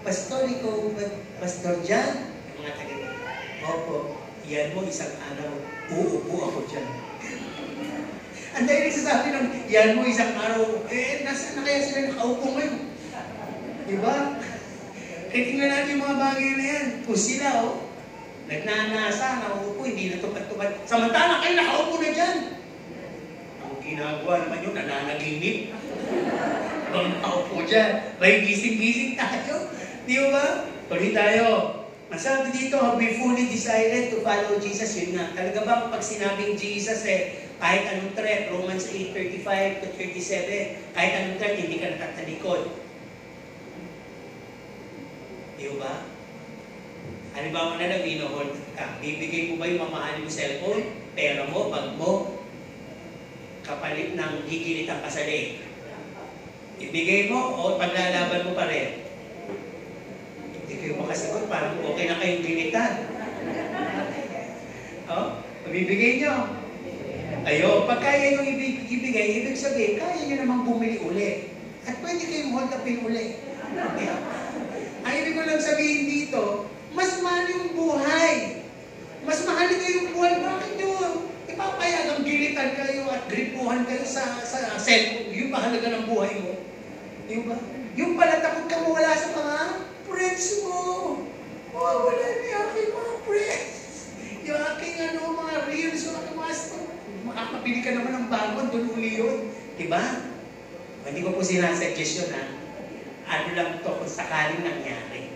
Speaker 1: Pastor, ikaw ba? Pastor Jan? Yung mga taga dito. Opo, yan mo isang araw. Uupo ako dyan. Ang dahil nagsasabi ng, yan mo isang araw. Nasaan na kaya sila nakaupo ngayon? Diba? Kaya tingnan natin yung mga bagay na yan. Kung sila, nagnanasa, nauupo, hindi natupad-tupad. Samantala, kayo nakaupo na dyan. Ang ginagawa naman yun, nananaginip. Ang tao po dyan, may gising-gising tayo. Di ba? Tuloy tayo. Masabi dito, have we fully decided to follow Jesus? Yun nga. Talaga bang pag sinabing Jesus kahit anong threat, Romans 8:35-37, kahit anong threat, hindi ka natatalikod. Di ba? Halimbawa na lang, ino-hold ka. Bibigay mo ba yung mamahalin mo cellphone, pera mo, bag mo, kapalit ng gigilitan ka sa leeg? Ibigay mo o paglalaban mo pa rin? Hindi kayo makasagot, parang okay na kayong gilitan. Mabibigay nyo. Ayo, pag kaya nyo ibigay, ibig sabihin, kaya nyo namang bumili uli. At pwede kayong hold upin uli. Ang ibig ko lang sabihin dito, mas mahal yung buhay. Mas mahal yung buhay. Bakit nyo sa cellphone, yung mahalaga ng buhay mo. Yung ba? Yung pala takot ka mawala sa mga friends mo. Wala na yung aking mga friends. Yung aking mga reels, yung aking mga stuff. Makakabili ka naman ng bago, doon uli yun. Diba? Hindi ko po sinasuggest yun, ha? Ano lang to kung sakaling nangyari.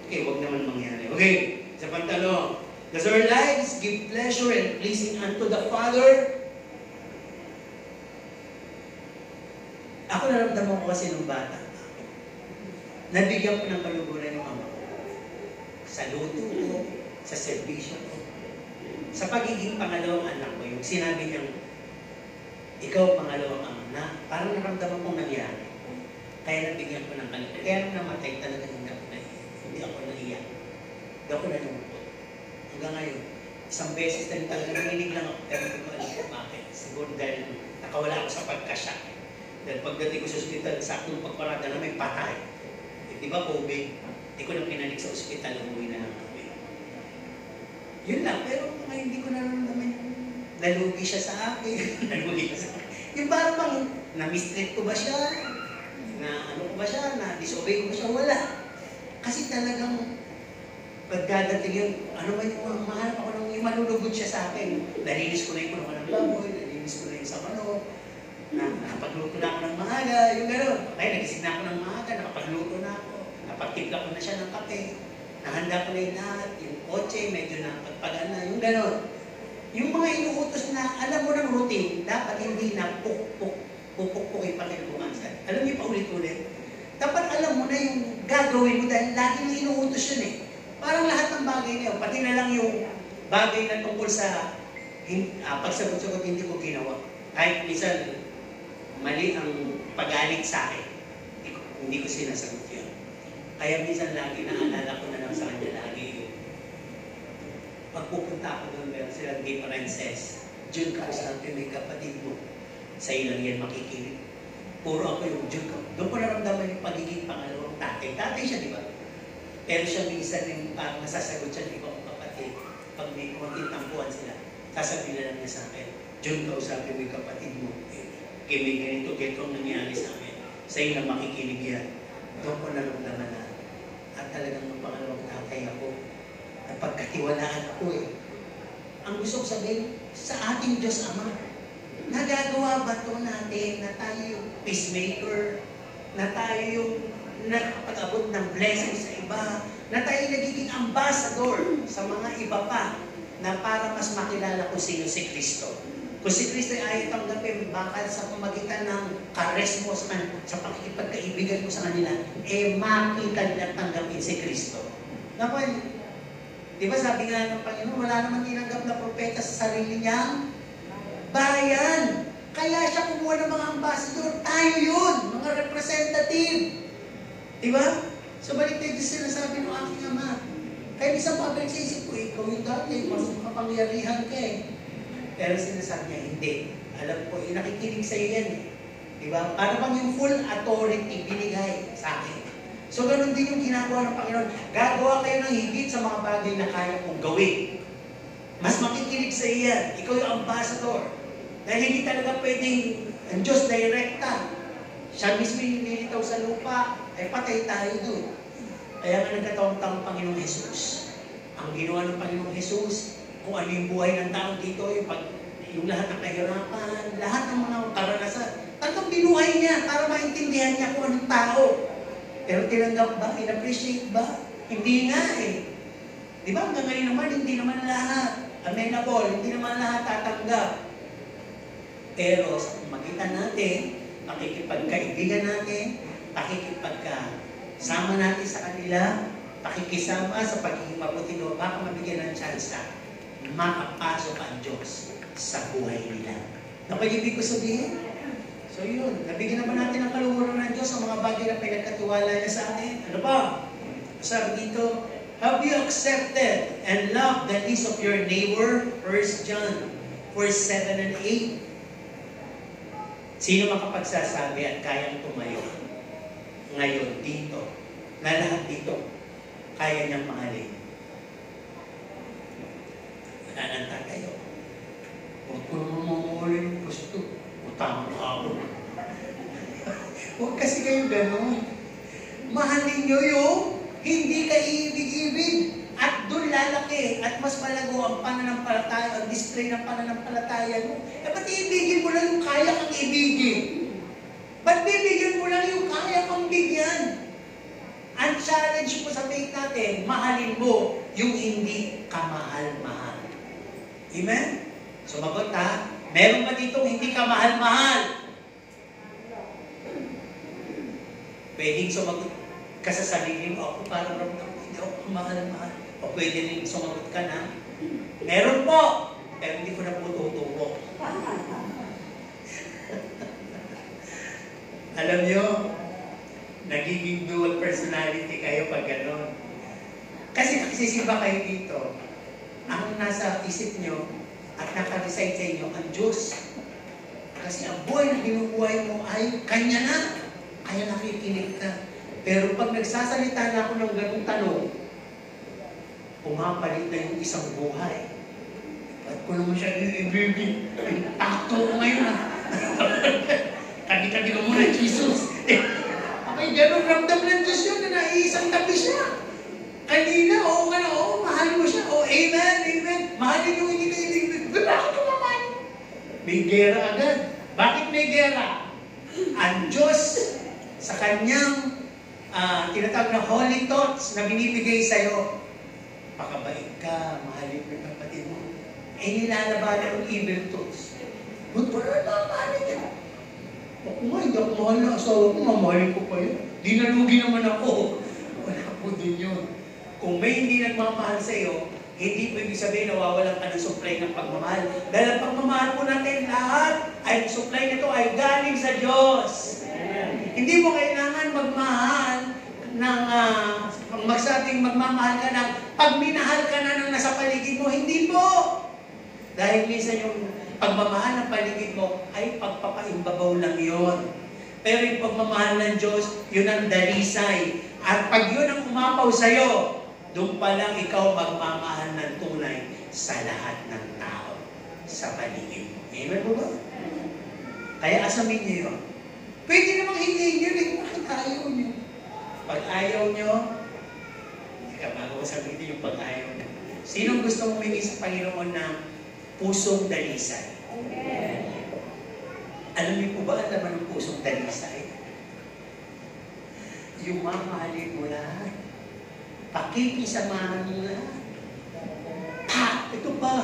Speaker 1: Okay, huwag naman mangyari. Okay, sa pantalo. Does our lives give pleasure and pleasing unto the Father? Ako naramdaman ko kasi nung bata. Nabigyan ko ng kaluguran yung ama ko. Sa luto ko, sa servisyo ko. Sa pagiging pangalawang anak ko, yung sinabi niyang, ikaw pangalawang ama na, parang naramdaman kong nangyari. Kaya nabigyan ko ng kaluguran. Kaya nung namatay talaga hindi ako naiyak. Hindi ako naiyak. Hindi ako nalungkot. Hanggang ngayon, isang beses na talaga nanginig lang ako, pero hindi ko alam kung bakit. Siguro dahil nakawala ako sa pagkasya. Dahil pagdating ko sa ospital, saktong pagparada na may patay. Di ba, COVID? Hindi ko lang pinanik sa ospital, umuwi na lang kami. Yun lang, pero hindi ko nararamdaman yung nalugi siya sa akin. Nalugi siya sa akin. Yung parang bang, na-mistreat ko ba siya? Na ano ko ba siya? Na-disobey ko ba siya? Wala. Kasi talagang, pagdadating yun, ano ba yung mahanap ako nung yung manulugod siya sa akin. Nalinis ko na yung kulungan ng baboy, nalinis ko na yung sa manok, nakapagluto na ako ng maaga, yung gano'n. Ay, nagising na ako ng maaga, nakapagluto na ako, napagtimpla ko na siya ng kape, nahanda ko na yung lahat, yung kotse, medyo napagpagan na, yung gano'n. Yung mga inuutos na, alam mo ng routine, dapat hindi na pupuk-pukin pa kinabukasan. Alam niyo pa ulit-ulit? Dapat alam mo na yung gagawin mo dahil lagi mo inuutos yun eh. Parang lahat ng bagay na yun, pati na lang yung bagay na tungkol sa pagsagot-sagot hindi ko ginawa. Kahit minsan, mali ang pag-alit sa akin. Hindi ko sinasagot yun. Kaya minsan lagi naalala ko na lang sa kanya lagi yun. Pagpupunta ako doon, meron silang differences. Diyon ka sa atin, may kapatid mo. Sa ilang yan makikinig. Puro ako yung Diyon ka. Doon ko naramdaman yung pagiging pangalawang tatay. Tatay siya, di ba? Pero siya minsan yung parang nasasagot siya, di ba, kapatid. Pag may kumating tampuan sila, sasabihin na lang niya sa akin, Diyon ka usapin mo yung kapatid mo. Kaya may ganito, ang nangyari sa amin. Sa iyo na makikinig yan. Doon ko naramdaman na. At talagang ng pangalawang tatay ako. Napagkatiwalaan ako eh. Ang gusto ko sabihin, sa ating Diyos Ama, nagagawa ba ito natin na tayo yung peacemaker, na tayo yung nakapag-abot ng blessing sa iba, na tayo nagiging ambassador sa mga iba pa, na para mas makilala kung sino si Kristo. Kung si Kristo ay ayaw tanggapin, baka sa pamagitan ng kares mo sa pakikipagkaibigan mo sa kanila, makita nila tanggapin si Kristo. Naku, di ba sabi nga ng Panginoon, wala naman tinanggap na propeta sa sarili niyang bayan. Kaya siya kumuha ng mga ambassador. Tayo yun, mga representative. Di ba? So balik tayo din sinasabi ng aking ama. Kaya isang pabalik sa isip ko, ikaw yung dati, mas makapangyarihan ka eh. Pero sinasabi niya, hindi. Alam ko, nakikinig sa iyo yan eh. Diba? Para bang yung full authority binigay sa akin. So, ganun din yung ginagawa ng Panginoon. Gagawa kayo ng higit sa mga bagay na kaya kong gawin. Mas makikinig sa iyo yan. Ikaw yung ambassador. Dahil hindi talaga pwedeng ang Diyos direkta. Siya mismo yung nilitaw sa lupa, ay patay tayo doon. Kaya nga nagkataong-taong Panginoong Jesus. Ang ginawa ng Panginoong Jesus, kung ano yung buhay ng tao dito, yung lahat ng kahirapan, lahat ng mga karanasan, talagang binuhay niya para maintindihan niya kung anong tao. Pero tinanggap ba? In-appreciate ba? Hindi nga eh. Di ba? Hanggang ngayon naman, hindi naman lahat amenable, hindi naman lahat tatanggap. Pero sa pamagitan natin, pakikipagkaibigan natin, pakikipagkasama natin sa kanila, pakikisama sa pagiging mabuti doon, baka mabigyan ng chance na makapasok ang Diyos sa buhay nila. Napag-ibig ko sabihin? So yun, nabigyan naman natin ng kaluhuran ng Diyos sa mga bagay na pinagkatiwala niya sa atin. Ano ba? Sabi dito, have you accepted and loved the needs of your neighbor? 1 John 4:7 and 8. Sino makapagsasabi at kayang tumayo ngayon dito, na lahat dito, kaya niyang mahalin? Nananta kayo. Huwag ko naman mamuli yung gusto. Huwag tamang hapon. Huwag kasi kayo ganun. Mahalin nyo yung hindi ka iibig-ibig. At doon lalaki at mas malago ang pananampalataya, ang display ng pananampalataya mo. Eh, ba't iibigin mo lang yung kaya kang ibigin? Ba't bibigyan mo lang yung kaya kang bigyan? Ang challenge po sa faith natin, mahalin mo yung hindi kamahal-mahal. Amen? Sumagot ha? Meron ba ditong hindi ka mahal-mahal? Pwedeng sumagot ka sa sarili mo, ako parang ramdam ko, hindi ako mahal-mahal. O pwede rin sumagot ka na, meron po, pero hindi ko na po tutubo. Alam nyo, nagiging dual personality kayo pag gano'n. Kasi nagsisiba kayo dito, ang nasa isip nyo at nakareside sa inyo, ang Diyos. Kasi ang buhay na binubuhay mo ay Kanya na. Kaya nakikinig ka. Pero pag nagsasalita na ako ng ganung tanong, pumapalit na yung isang buhay. Ba't ko naman siya iibigin? Takto ko ngayon ha. Kadi-kadi ka muna, Jesus. Okay, ganun ramdam ng Diyos yun na naiisang tabi siya. Kanina, oo ka na, oo, mahal mo siya. Oo, amen, amen. Mahalin yung hindi ka ibig. Bakit ko naman? May gera agad. Bakit may gera? Ang Diyos sa kanyang tinatawag na holy thoughts na binibigay sa'yo. Pakabait ka, mahalin mo yung kapatid mo. Eh, nilalabanan ng evil thoughts. Ba't pa rin mamahalin niya? Ako nga, hindi ako mahal na asawa ko, mamahalin ko pa yun. Di nalugi naman ako. Wala po din yun. Kung may hindi nagmamahal sa'yo, hindi po ibig sabihin nawawalan ka ng supply ng pagmamahal. Dahil ang pagmamahal po natin lahat, ay supply nito ay galing sa Diyos. Hindi mo kailangan magmahal ng magsabing magmamahal ka ng pag minahal ka na ng nasa paligid mo, hindi po. Dahil minsan yung pagmamahal ng paligid mo ay pagpapaimbabaw lang yun. Pero yung pagmamahal ng Diyos, yun ang dalisay. At pag yun ang umapaw sa'yo, doon pa lang ikaw magmamahal ng tunay sa lahat ng tao sa paligid mo. Amen po ba? Kaya asamin niyo yun. Pwede namang hindi nyo rin. Bakit ayaw nyo? Pag ayaw nyo, teka, bago ko sabihin yung pag ayaw nyo. Sinong gusto humingi sa Panginoon ng pusong dalisay? Amen. Alam niyo po ba ang laman ng pusong dalisay? Yung mamahalin mo lahat. Pakikisamahan mo lahat. Ha! Ito ba?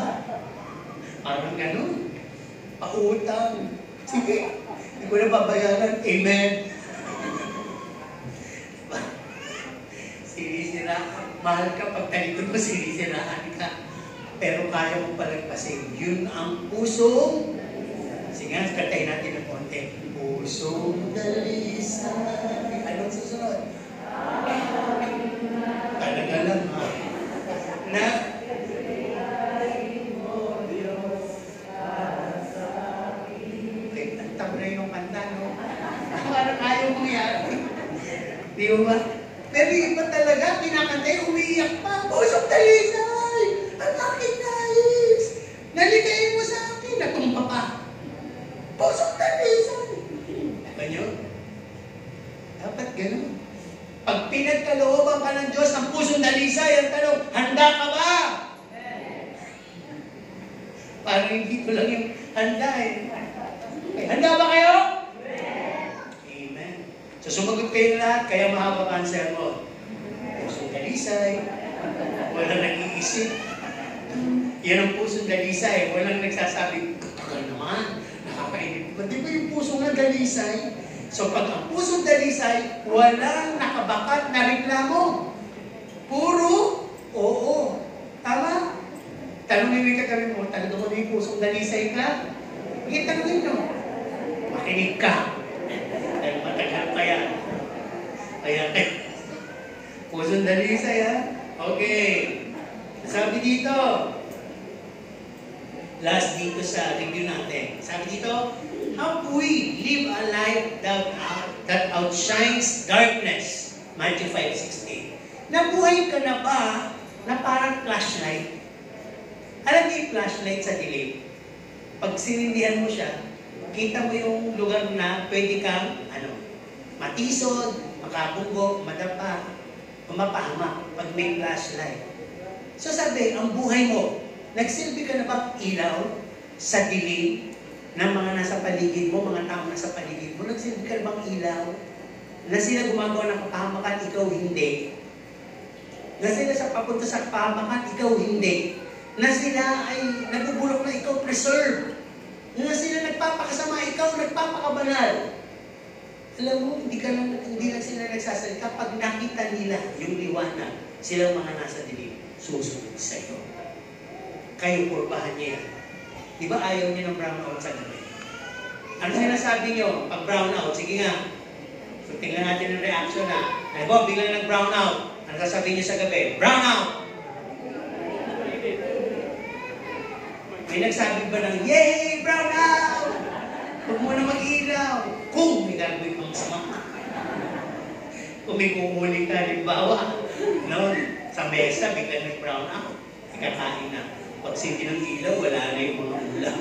Speaker 1: Parang ganun. Pautang. Sige. Hindi ko na babayaran. Amen. Sinisiraan. Mahal ka pag talikod mo, sinisiraan ka. Pero kaya mo palagpasin. Yun ang pusong. Sige nga, kantahin natin ng konti. Pusong dalisay. Anong susunod? Talaga lang ha. Na di ba? Pero iba talaga, pinakantay, umiiyak pa. Pusong dalisay! Ang aking nais! Naligayin mo sa akin, natumpa pa. Pusong dalisay! Diba nyo? Dapat ganun. Pag pinagkalooban ka ng Diyos ng pusong dalisay, ang tanong, handa ka ba? Parang hindi ko lang yung handa eh. Okay, handa ba kayo? So, sumagot kayo lahat, kaya mahaba pa ang sermon. Pusong dalisay, walang nag-iisip. Yan ang pusong dalisay, walang nagsasabi, tagal naman, nakakainip. Di ba yung pusong na dalisay? So, pag ang pusong dalisay, walang nakabakat na reklamo. Puro, oo. Tama? Tanongin mo yung kagabi mo, talaga mo yung pusong dalisay ka? Bakit tanongin mo? Makinig ka. Dahil matagal pa yan. Kaya pusong dalisay ha? Okay. Sabi dito, last dito sa review natin. Sabi dito, how do we live a life that outshines darkness? Matthew 5:16. Nabuhay ka na ba na parang flashlight? Alam niyo yung flashlight sa dilim? Pag sinindihan mo siya, kita mo yung lugar na pwede kang, matisod, makabunggo, madapa, mapahamak pag may flashlight. So sabi, ang buhay mo, nagsilbi ka na bang ilaw sa dilim ng mga nasa paligid mo, mga tao nasa paligid mo? Nagsilbi ka na bang ilaw? Na sila gumagawa ng kapahamakan, ikaw hindi. Na sila sa papunta sa kapahamakan, ikaw hindi. Na sila ay nabubulok na ikaw preserve. Na sila nagpapakasama, ikaw nagpapakabanal. Alam mo, hindi lang sila nagsasalita. Pag nakita nila yung liwanag, silang mga nasa dilim, susunod sa iyo. Kayo, purbahan niya yan. Di ba ayaw niya ng brownout sa gabi? Ano sinasabi niyo? Pag brownout, sige nga. So, tingnan natin ang reaction na. Ay, Bob, biglang nag-brownout. Ano sasabihin niyo sa gabi? Brownout! May nagsabi ba ng, yay, brownout! Huwag mo na mag-ilaw. Kung may gagawin kang sama. Kung may kumuli ka, halimbawa, no, sa mesa, biglang nag-brown out. Ikakain na. Pag hindi ng ilaw, wala na yung mga ulam.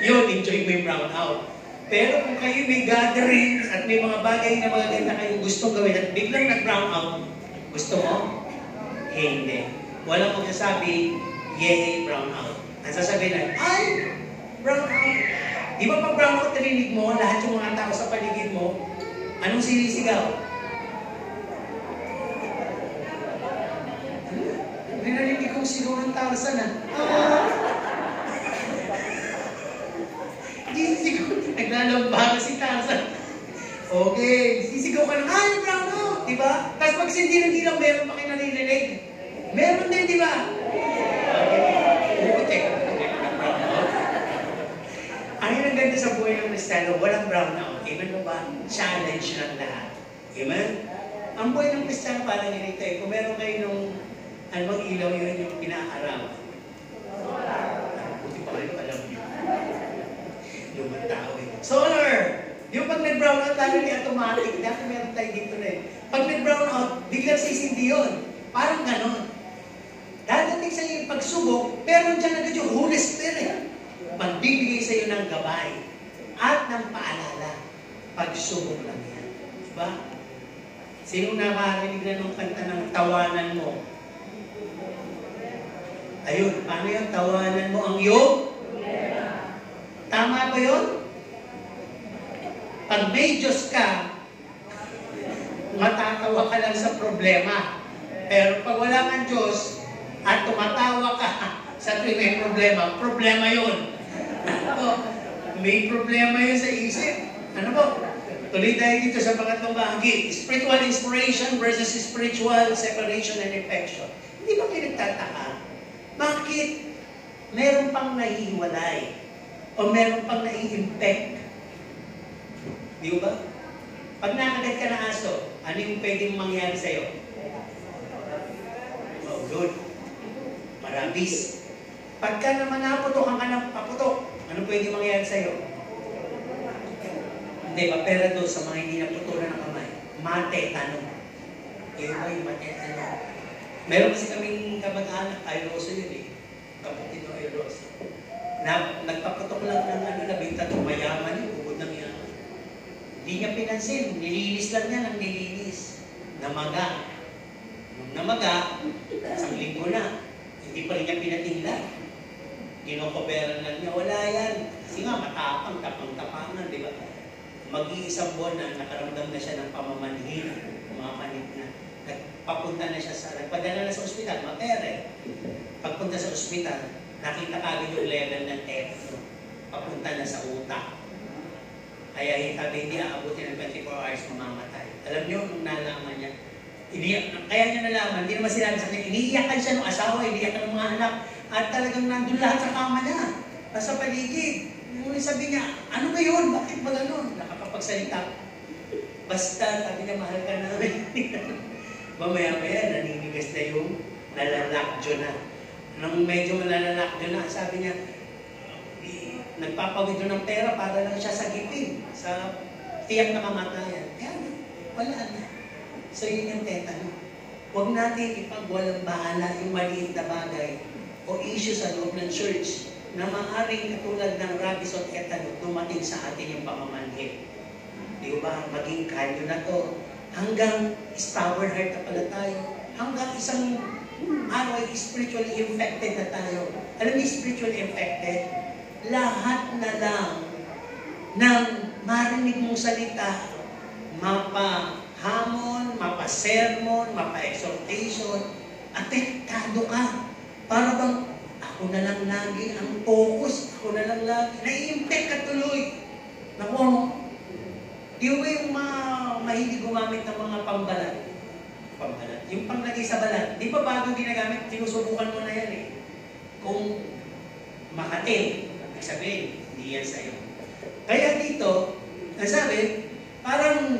Speaker 1: Yun, enjoy mo yung brown out. Pero kung kayo may gatherings at may mga bagay na magaganda kayong gustong gawin at biglang nag-brown out, gusto mo? Hindi. Walang magsasabi, yay, brown out. Ang sasabihin na, ay, brown out. Di ba pag brown out, narinig mo, lahat yung mga tao sa paligid mo, anong sinisigaw? Narinig kong sigaw ng tao sana. Hindi sigaw, naglalambang si Tarzan. Okay, sisigaw ka ng, ay, brown out, di ba? Tapos pag hindi ng ilaw, meron pa kayo naririnig. Meron din, di ba? Okay, ayun ang ganda sa buhay ng Kristiyano, walang brownout. Amen mo ba? Challenge ng lahat. Amen? Ang buhay ng Kristiyano parang ganito eh. Kung meron kayo nung anong ilaw yun yung pinaaraw. Buti pa kayo, alam niyo. Lumang tao eh. Solar! Yung pag nag-brownout, lalo ni automatic. Dati meron tayo dito na eh. Pag nag-brownout, biglang sisindi yun. Parang ganon. Dadating sa iyo yung pagsubok, pero dyan agad yung Holy Spirit. Magbibigay sa iyo ng gabay at ng paalala. Pagsubok lang yan. Diba? Sino nakarinig na nung kanta ng tawanan mo? Ayun, paano yung tawanan mo ang iyong? Tama ba yun? Pag may Diyos ka, matatawa ka lang sa problema. Pero pag wala kang Diyos at tumatawa ka sa tuwing may problema, problema yun. May problema yun sa isip. Ano po? Tuloy tayo dito sa pangatlong bahagi. Spiritual inspiration versus spiritual separation and affection. Hindi ba kayo nagtataka? Bakit meron pang nahihiwalay? O meron pang nai-impact? Di ba? Pag nakagat ka na aso, ano yung pwedeng mangyari sa'yo? Oh, good. Marabis. Pagka naman naputok ka ng paputok, ano pwede mangyari sa'yo? Hindi, mapera doon sa mga hindi naputulan ng kamay. Mate, tanong. Yun ba yung mate, tanong? Meron kasi kaming kamag-anak, Airoso yun eh. Kapatid ng Airoso. Nagpaputok lang ng nabinta ng mayaman yun, bukod ng yaman. Hindi niya pinansin, nilinis lang niya ng nilinis. Namaga. Nung namaga, isang linggo na, hindi pa rin niya pinatingnan. Kinokoberan lang niya, wala yan. Kasi nga, matapang, tapang-tapangan, di ba? Mag-iisang buwan na, nakaramdam na siya ng pamamanhin, umamanit na. Nagpapunta na siya nagpadala na sa ospital, mapere. Pagpunta sa ospital, nakita kagad yung level ng F. Papunta na sa utak. Kaya sabi, hindi aabutin ng 24 hours, mamamatay. Alam niyo, nung nalaman niya, kaya niya nalaman, hindi naman sinabi sa kanya, iniiyakan siya ng asawa, iniiyakan ng mga anak, at talagang nandun lahat sa kama niya, sa paligid. Ngunit sabi niya, ano ba yun? Bakit ba gano'n? Nakakapagsalita. Basta, sabi niya, mahal ka namin. Mamaya-maya, naninigas na yung nalalakjo na. Nung medyo nalalakjo na, sabi niya, nagpapawid ng pera para lang siya sagipin sa tiyak na kamatayan. Kaya wala na. So yun yung tetano. Huwag natin ipagwalang bahala yung maliit na bagay o issue sa loob ng church. na maaring katulad ng rabies at etanol, dumating sa atin yung pamamanhid. Di ba? Maging kalyo na to. Hanggang stubborn heart na pala tayo. Hanggang isang ano ay spiritually infected na tayo. Alam niyo, spiritually infected? Lahat na lang ng marinig mong salita, mapa-hamon, mapa-sermon, mapa-exhortation, apektado ka. Para bang ako na lang lagi ang focus, ako na lang lagi. Nai-impact ka tuloy. Naku, di ba yung mahilig gumamit ng mga pambalat? Pambalat. Yung panglagay sa balat. Di ba bago ginagamit, sinusubukan mo na yan eh. Kung makati, sabihin, hindi yan sa'yo. Kaya dito, nasabi, parang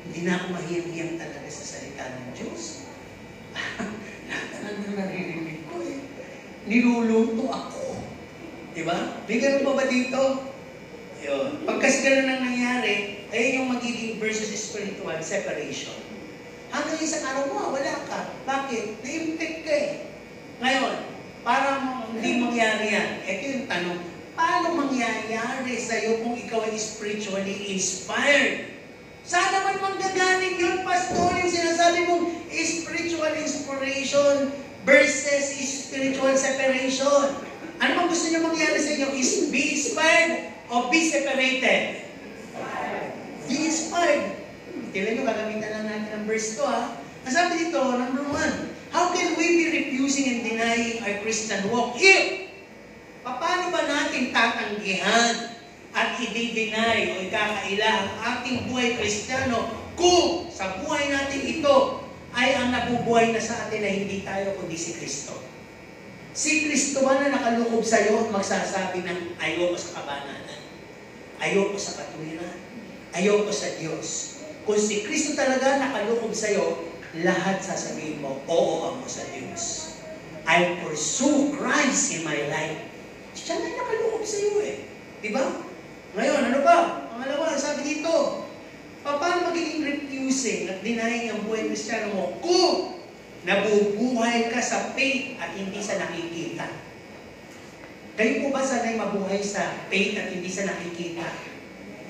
Speaker 1: hindi na ako mahiyang-hiyang talaga sa salita ng Diyos. Lahat na naririnig ko eh. Niluluto ako. Diba? May ganun pa ba dito? Yun. Pagkas ganun ang nangyari, ayun yung magiging versus spiritual separation. Hanggang isang araw mo, wala ka. Bakit? Na-impact ka eh. Ngayon, para hindi mangyari yan, ito yung tanong, paano mangyayari sa'yo kung ikaw ay spiritually inspired? Sana man manggagaling yun, Pastor, yung sinasabi mong spiritual inspiration versus spiritual separation. Ano bang gusto niyo mangyari sa inyo? Is be inspired o be separated? Be inspired. Tignan nyo, gagamitan lang natin ang verse 2 ha. Nasabi dito, number 1, how can we be refusing and denying our Christian walk? Paano ba natin tatanggihan at i-deny o ikakaila ang ating buhay Kristiyano kung sa buhay natin ito ay ang nabubuhay na sa atin na hindi tayo kundi si Kristo? Si Kristo ba na nakalukob sa iyo at magsasabi ng ayoko sa kabananan, ayoko sa katuwiran, ayoko sa Diyos? Kung si Kristo talaga nakalukob sa iyo, lahat sasabihin mo, oo ako sa Diyos. I pursue Christ in my life. Siya na nakalukob sa iyo eh. Diba? Ngayon, ano ba? Pangalawa, sabi dito, paano magiging refusing at denying ang buhay Kristiyano mo kung nabubuhay ka sa faith at hindi sa nakikita? Kayo po ba sanay mabuhay sa faith at hindi sa nakikita?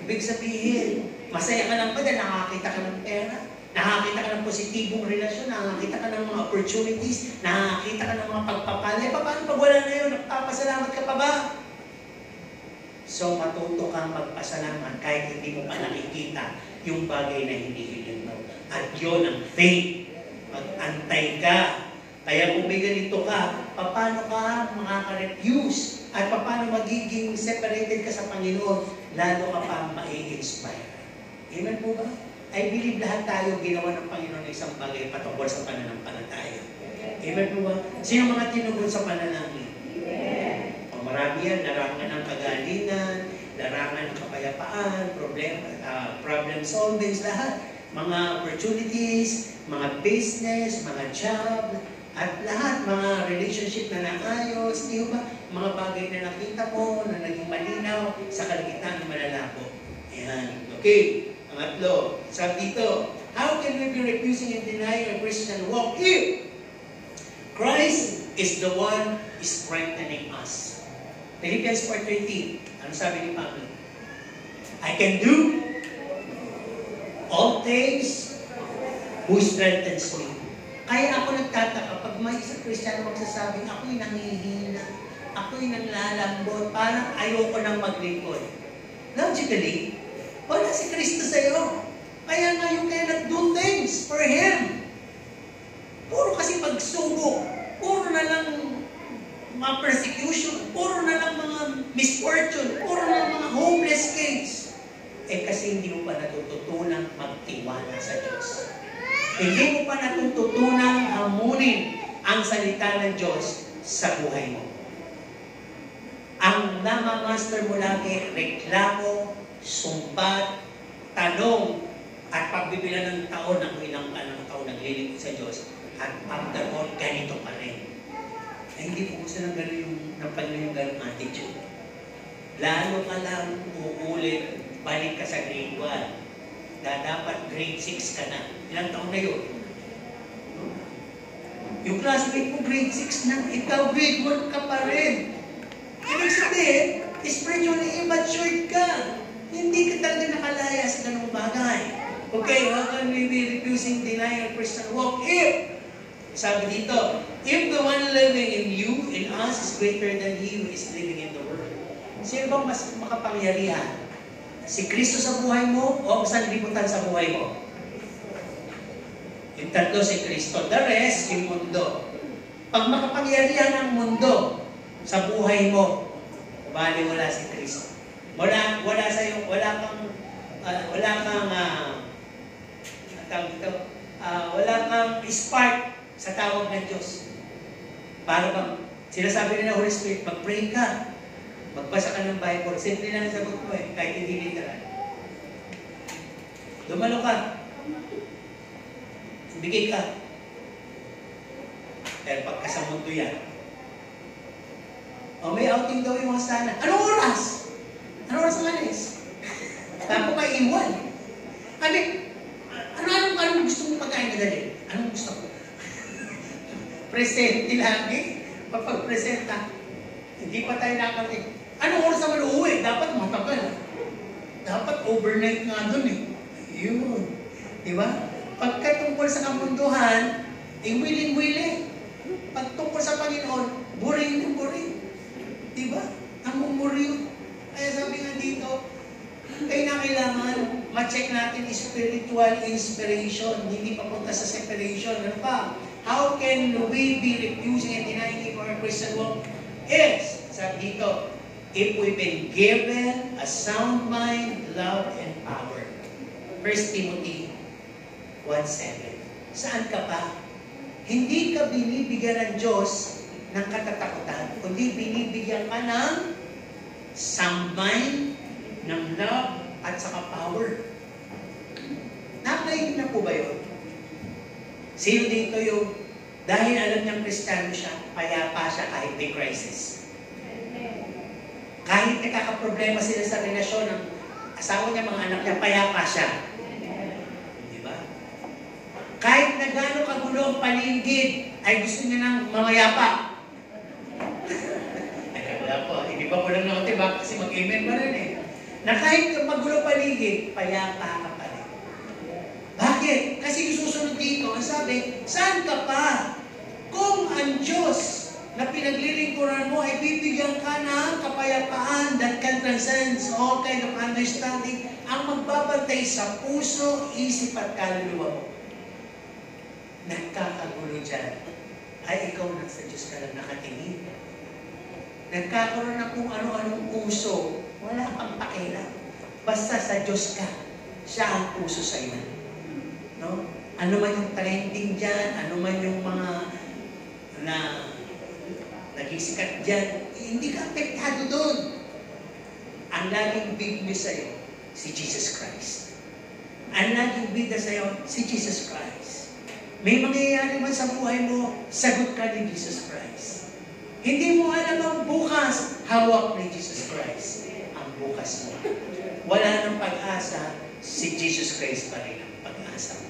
Speaker 1: Ibig sabihin, masaya ka lang ba dahil nakakita ka ng pera? Nakakita ka ng positibong relasyon, nakakita ka ng mga opportunities, nakakita ka ng mga pagpapalay. Paano pag wala na yun? Nagpapasalamat ka pa ba? So, matuto kang magpasalamat kahit hindi mo pa nakikita yung bagay na hindi hiling mo. At yun ang faith. Mag-antay ka. Kaya kung may ganito ka, paano ka makaka-refuse? At paano magiging separated ka sa Panginoon? Lalo ka pa ma-inspire. Amen po ba? I believe lahat tayo ginawa ng Panginoon ng isang bagay patungkol sa pananampalataya. Amen po ba? Sino mga tinugon sa panalangin? O marami yan, larangan ng kagalingan, larangan ng kapayapaan, problem solving, lahat. Mga opportunities, mga business, mga job, at lahat, mga relationship na naayos, di ba? Mga bagay na nakita mo, na naging malinaw, sa kalagitnaan ng malalabo. Ayan. Okay. Pangatlo, sabi dito, how can we be refusing and denying our Christian walk if Christ is the one strengthening us? Philippians 4:13, ano sabi ni Pablo? I can do all things who strengthens me. Kaya ako nagtataka, pag may isang Kristiyano magsasabing, ako'y nangihina, ako'y nanglalambot, parang ayoko nang maglingkod. Logically, wala si Kristo sa iyo. Kaya nga you cannot do things for Him. Puro kasi pagsubok, puro na lang mga persecution, puro na lang mga misfortune, puro na lang mga hopeless case. Eh kasi hindi mo pa natututunang magtiwala sa Diyos. Hindi mo pa natututunang hamunin ang salita ng Diyos sa buhay mo. Ang namamaster mo lagi, reklamo, sumbat, tanong, at pagbibilan ng taon ng ilang taon naglilingkod sa Diyos, at after all, ganito pa rin. Ay, hindi po gusto ng gano'n yung gano'ng attitude. Lalo ka lang uulit, balik ka sa grade 1. Dapat grade 6 ka na. Ilang taon na yun? Yung classmate mo grade 6 na, ikaw grade 1 ka pa rin. Ibig sabihin, spiritually immature ka. Hindi ka talaga nakalaya sa ganung bagay. Okay, how can we be refusing denial Christian walk? Sabi dito, if the one living in you, in us, is greater than he who is living in the world. Sino bang mas makapangyarihan? Si Kristo sa buhay mo o ang sanlibutan sa buhay mo? Yung tatlo si Kristo. The rest, yung mundo. Pag makapangyarihan ang mundo sa buhay mo, bali wala si Kristo. Wala kang spark sa tawag ng Diyos. Para bang sinasabi nila Holy Spirit, mag-pray ka. Magbasa ka ng Bible. Simple lang ang sagot mo kahit hindi literal. Dumalo ka. Bigay ka. Pero pagka sa mundo yan, may outing daw yung mga sana. Anong oras? Anong oras ang alis? Tapos ka iwan. Anong gusto mong pagkain na dali? Anong gusto ko? Presente lagi. Papag-presenta. Hindi pa tayo nakating. Anong oras naman uuwi? Dapat matagal. Dapat overnight nga dun Yun. Diba? Pagka tungkol sa kamunduhan, willing-willing. Pag tungkol sa Panginoon, boring. Diba? Namumuriw. Kaya sabi nga dito, kailangan ma-check natin spiritual inspiration, hindi papunta sa separation. Ano pa? How can we be refusing and denying our Christian walk? Yes, sabi dito, if we've been given a sound mind, love, and power. 1 Timothy 1:7. Saan ka pa? Hindi ka binibigyan ng Diyos ng katatakutan, kundi binibigyan ka ng sound mind, ng love, at saka power. Nakainin na po ba yun? Sino dito yung, dahil alam niyang Kristiyano siya, payapa siya kahit may crisis. Kahit nakakaproblema sila sa relasyon ng asawa niya, mga anak niya, payapa siya. Diba? Kahit na gano'ng kagulo ang paligid, ay gusto niya ng mamayapa. Wala po, hindi pa ko lang nakatibak kasi mag-amen pa rin na kahit magulo paligid, payapa ka pa rin. Bakit? Kasi susunod dito, ang sabi, saan ka pa? Kung ang Diyos na pinaglilingkuran mo ay bibigyan ka ng kapayapaan that can transcend all kind of understanding, ang magbabantay sa puso, isip at kaluluwa mo. Nagkakagulo dyan, ay ikaw na sa Diyos ka lang nakatingin. Nagkakaroon na kung ano-anong puso, wala kang pakialam. Basta sa Diyos ka, siya ang puso sa iyo. No? Ano man yung trending dyan, ano man yung mga na naging sikat dyan, hindi ka apektado doon. Ang laging big news sa iyo, si Jesus Christ. Ang laging bida sa iyo, si Jesus Christ. May mangyayari man sa buhay mo, sagot ka ni Jesus Christ. Hindi mo alam ang bukas, hawak ni Jesus Christ ang bukas mo. Wala nang pag-asa, si Jesus Christ pa rin ang pag-asa mo.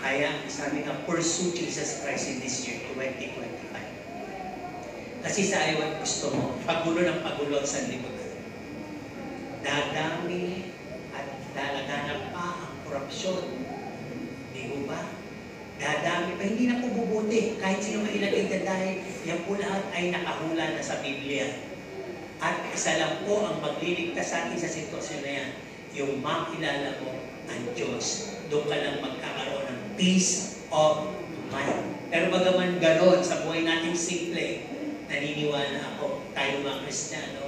Speaker 1: Kaya sabi nga, pursue Jesus Christ in this year, 2025. Kasi sa ayaw gusto mo, pagulo ng pagulo sa libutan. Dadami at lalaganap pa ang korupsyon. Di ba ba? Dadami pa, hindi na po bubuti. Kahit sino ka ilagay na dahil yan po lahat ay nakahula na sa Biblia. At isa lang po ang magliligtas sa atin sa sitwasyon na yan, yung makilala mo ang Diyos. Doon ka lang magkakaroon ng peace of mind. Pero bagaman gano'n sa buhay nating simple, naniniwala ako, tayo mga Kristiyano,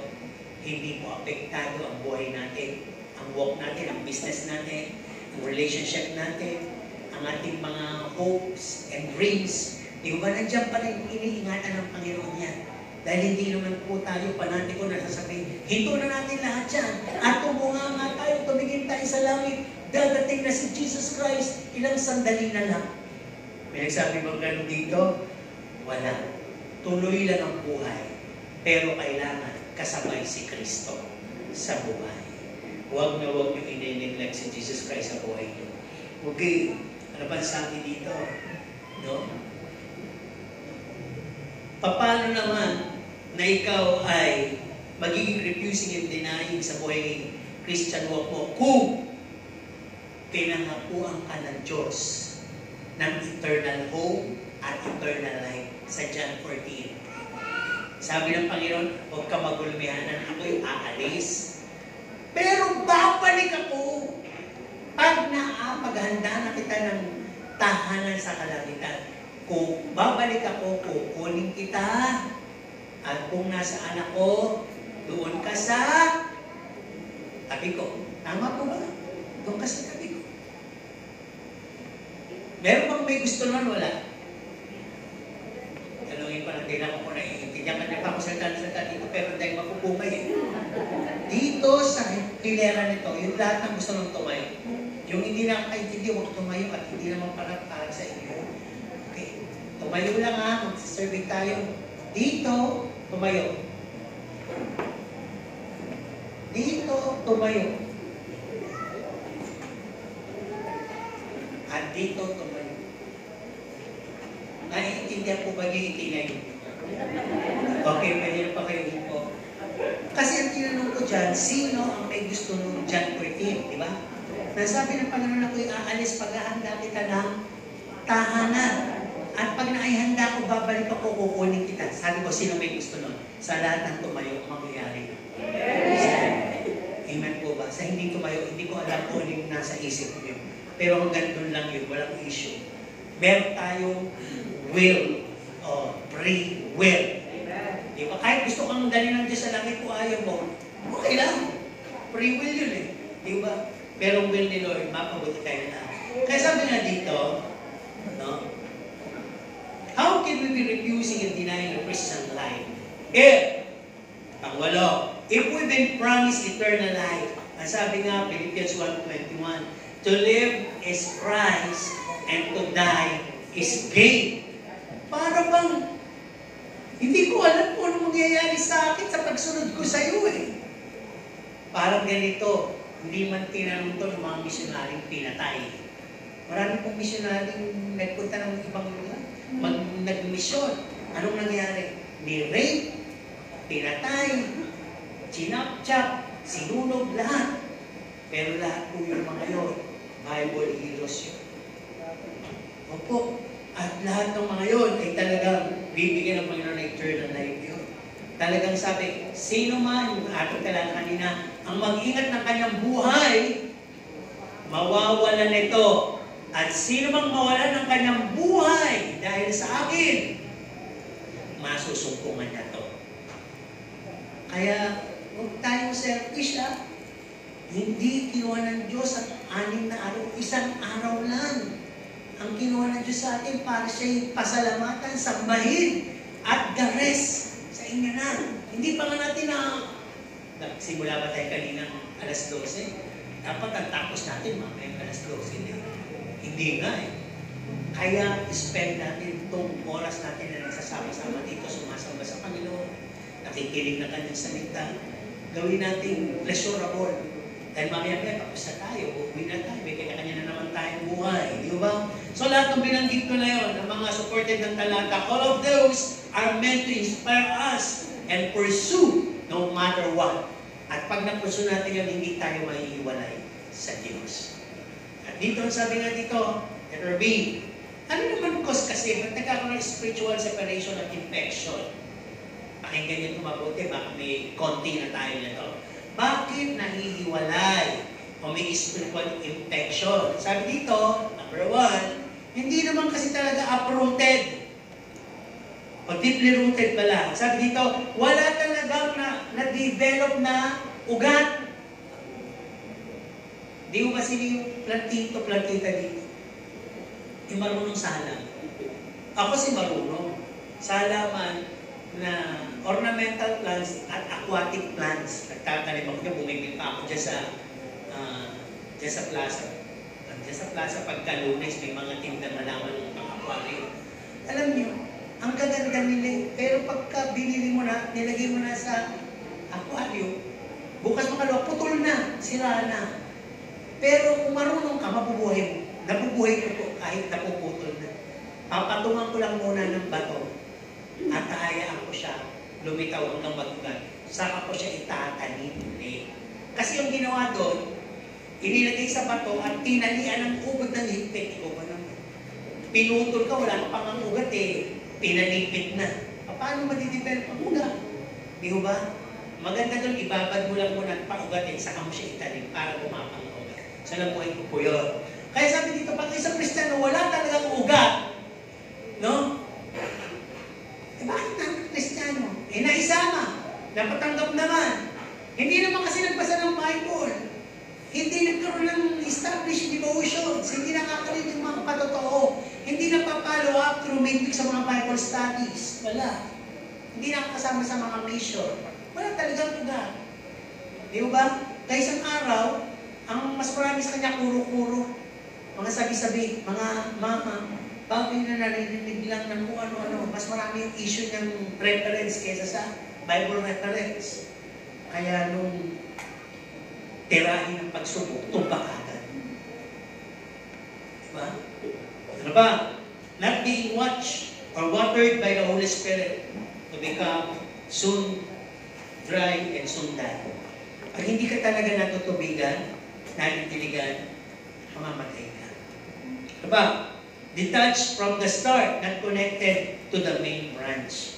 Speaker 1: hindi po apektado ang buhay natin, ang walk natin, ang business natin, ang relationship natin, ang ating mga hopes and dreams. Di ba nandiyan pa rin iniingatan ng Panginoon yan? Dahil hindi naman po tayo panatiko na sasabihin, hinto na natin lahat yan. At tumunga nga tayo, tumingin tayo sa langit, dadating na si Jesus Christ, ilang sandali na lang. May nagsabi bang gano'n dito? Wala. Tuloy lang ang buhay. Pero kailangan kasabay si Kristo sa buhay. Huwag na huwag nyo i-neglect si Jesus Christ sa buhay nyo. Okay. Ano pa sabi dito? No? Paano naman na ikaw ay magiging refusing and denying sa buhay Christian walk mo kung pinangakuan ka ng Diyos ng eternal home at eternal life sa John 14. Sabi ng Panginoon, huwag ka magulumihanan, ako'y aalis. Pero babalik ako pag maghanda na kita ng tahanan sa kalangitan. Kung babalik ako, kukunin kita. At kung nasaan ako, doon ka sa tabi ko. Tama po ba? Doon ka sa tabi ko. Meron bang may gusto nun? Wala. Tanungin pa natin ako kung naiintindihan ka niya pa ako salita dito, pero dahil mapupumay eh. Dito sa hilera nito, yung lahat ng gusto nung tumayo. Yung hindi nakakaintindi, huwag tumayo at hindi naman para sa inyo. Okay. Tumayo lang ha, mag-serving tayo. Dito, tumayo. Dito, tumayo. At dito, tumayo. Naiintindihan po ba niyo itingay? Okay, pwede na pa kayo po. Kasi ang tinanong ko dyan, sino ang may gusto nung John 14, di ba? Nasabi ng Panginoon ako'y aalis, paghahanda kita ng tahanan. At pag naihanda ko, babalik ako, kukunin kita. Sabi ko, sino may gusto nun? Sa lahat ng tumayo, mangyayari. Amen po ba? Sa hindi tumayo, hindi ko alam kung ano yung nasa isip niyo. Pero hanggang doon lang yun, walang issue. Meron tayong will, o free will. Di ba? Kahit gusto kang dali ng Diyos sa langit kung ayaw mo, okay lang. Free will yun eh. Di ba? Pero will ni Lord, mapabuti tayo na. Kaya sabi nga dito, no? How can we be refusing and denying the Christian life? Pangwalo, if we've been promised eternal life, ang sabi nga, Philippians 1:21, to live is Christ and to die is gain. Para bang, hindi ko alam kung ano mangyayari sa akin sa pagsunod ko sa iyo eh. Parang ganito, hindi man tinanong to ng mga misyonaring pinatay. Marami pong misyonaring nagpunta ng ibang lugar, nag-misyon. Anong nangyari? Ni-rape, pinatay, chinap-chap, sinunog lahat. Pero lahat po yung mga yun, Bible heroes yun. Opo. At lahat ng mga yun ay talagang bibigyan ng Panginoon ng eternal life yun. Talagang sabi, sino man, yung ating talala kanina, ang mag-ingat ng kanyang buhay, mawawalan nito. At sino mang mawalan ng kanyang buhay dahil sa akin, masusumpungan niya to. Kaya, huwag tayong selfish ha. Hindi kinuha ng Diyos at 6 na araw, 1 araw lang. Ang kinuha ng Diyos sa atin para siya'y pasalamatan, sambahin, at the rest sa inyo na. Hindi pa nga natin nagsimula ba tayo kanina alas 12? Dapat ang tapos natin mamaya alas 12 na. Hindi nga eh. Kaya spend natin itong oras natin na nagsasama-sama dito, sumasamba sa Panginoon, nakikinig na kanyang salita. Gawin natin pleasurable. Dahil mamaya-maya, tapos na tayo, uuwi na tayo, may kanya-kanya na naman tayong buhay. Di ba? So lahat ng binanggit ko na yun, ng mga supported ng talata, all of those are meant to inspire us and pursue no matter what. At pag na-pursue natin yun, hindi tayo maiiwalay sa Diyos. At dito, sabi nga dito, letter B, ano naman cause kasi, ba't nagkakaroon ng spiritual separation at infection? Pakinggan niyo ito mabuti, baka may konti na tayo nito. Bakit nahihiwalay o may spiritual infection? Sabi dito, number 1, hindi naman kasi talaga uprooted o deeply rooted pala. Sabi dito, wala talagang na-develop na ugat. Di ba kasi yung plantita dito? Yung marunong sala. Ako si marunong. Salaman na ornamental plants at aquatic plants. Nagtatanim ako niya, bumibili pa ako dyan sa plaza. Dyan sa plaza, pagka Lunes, may mga tinda malaman ng aquarium. Alam niyo, ang gaganda nila, pero pagka binili mo na, nilagay mo na sa aquarium, bukas makalawa, putol na, sira na. Pero kung marunong ka, mabubuhay mo. Nabubuhay ko po kahit napuputol na. Papatungan ko lang muna ng bato. at hahayaan ko siya lumitaw hanggang mag-ugat. Saka ko siya itatanim ulit. Kasi yung ginawa doon, inilagay sa bato at tinalian ng ugat ng higpit. Ikaw ba naman? Pinutol ka, wala ka pang ang ugat eh. Pinanipit na. Paano madidevelop ang ugat? Di ba? Maganda doon, ibabad mo lang muna at paugatin, saka mo siya itanim para bumapang ang ugat. So, nabuhay ko po yun. Kaya sabi dito, pag isang Kristiyano, wala talagang ugat. No? Eh, bakit natin Kristiyano? Eh, naisama. Napatanggap naman. Hindi naman kasi nagbasa ng Bible. Hindi nagkaroon ng established devotions. Hindi nakakalit yung mga patotoo. Hindi napapalo up through maybe sa mga Bible studies. Wala. Hindi nakakasama sa mga mission. Wala talagang ugat. Di ba? Kaya isang araw, ang mas marami sa kanya kuro-kuro. Mga sabi-sabi, mga bagay na narinig lang ng kung ano-ano. Mas marami yung issue ng reference kaysa sa Bible reference. Kaya nung tirahin ng pagsubok, tumpak agad. Diba? Ano ba? Not being watched or watered by the Holy Spirit to become soon dry and soon die. Pag hindi ka talaga natutubigan, nanitiligan, mamamatay ka. Diba? Detached from the start, not connected to the main branch.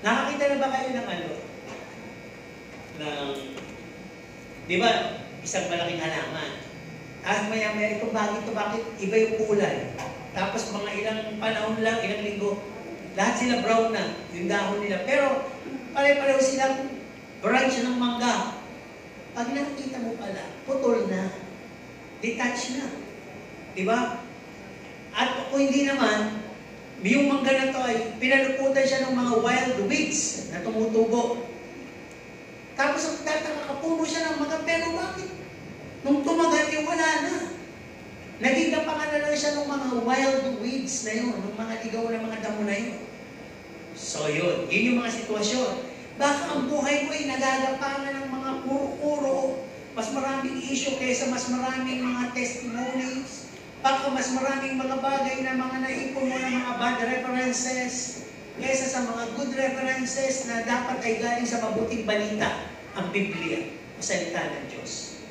Speaker 1: Nakakita na ba kayo ng ano? Di ba? Isang malaking halaman. At maya-maya ito, bakit iba yung kulay? Tapos mga ilang panahon lang, ilang linggo, lahat sila brown na, yung dahon nila. Pero pare-pareho silang branch ng mangga. Pag nakikita mo pala, putol na. Detached na. Di ba? At kung hindi naman, yung mangga na to ay pinaluputan siya ng mga wild weeds na tumutubo. Tapos ang tataka, kapuno siya ng mangga, pero bakit? Nung tumagal, yung wala na. Naging kapangan na lang siya ng mga wild weeds na yun, ng mga ligaw na mga damo na yun. So yun yung mga sitwasyon. Baka ang buhay mo ay nagagapangan ng mga puro-puro, mas maraming issue kaysa mas maraming mga testimonies, baka mas maraming mga bagay na mga naipon mo ng mga bad references, kaysa sa mga good references na dapat ay galing sa mabuting balita, ang Biblia, ang salita ng Diyos.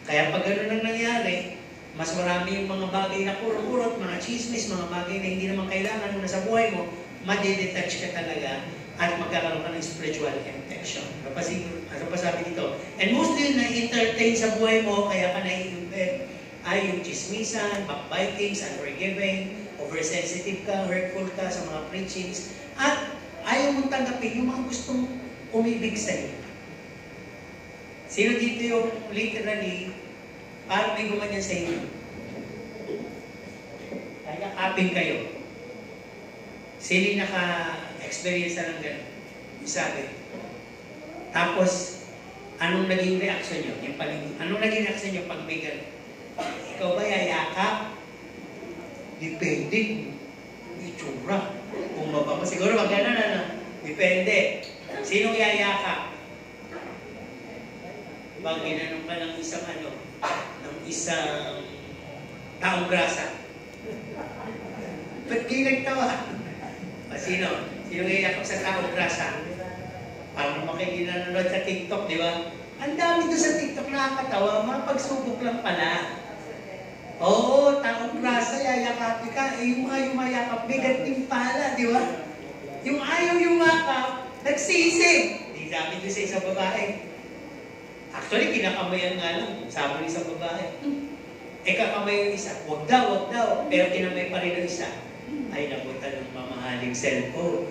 Speaker 1: Kaya pag gano'n ang nangyari, mas marami yung mga bagay na puro-purot, mga chismis, mga bagay na hindi naman kailangan mo na sa buhay mo, madidetach ka talaga at magkakaroon ka ng spiritual infection. Ano pa sabi dito? And mostly na-entertain sa buhay mo, kaya ka na-invent ay yung chismisan, backbitings, unforgiving, oversensitive ka, hurtful ka sa mga preachings, at ayaw mong tanggapin yung mga gustong umibig sa'yo. Sino dito yung literally, parang may gumanyan sa inyo? Kayakapin kayo. Sino naka-experience na ng gano'n? Sabi. Tapos, anong naging reaction nyo? Anong naging reaction nyo pag may gano'n? Ikaw ba yayakap? Depende. Itsura. Bumaba mo. Siguro wag gano'n, ano? Depende. Sinong yayakap? Pag ginanong ka ng isang ng isang taong grasa. Ba't kayo nagtawa? Sino? Sinong yayakap sa taong grasa? Parang naman kayo ginanonood sa TikTok, di ba? Ang dami doon sa TikTok nakakatawa, mga pagsubok lang pala. Oo, taong grasa, yayakapin ka. Eh, yung ayaw mayakap, may ganting pala, di ba? Yung ayaw yumakap, nagsisig. Di sabi doon sa isang babae. Actually, kinakamayan nga lang. Sabi ng isang babae. Kakamay yung isa. Wag daw. Pero kinamay pa rin ng isa. Ay, nabutan ng mamahaling cellphone.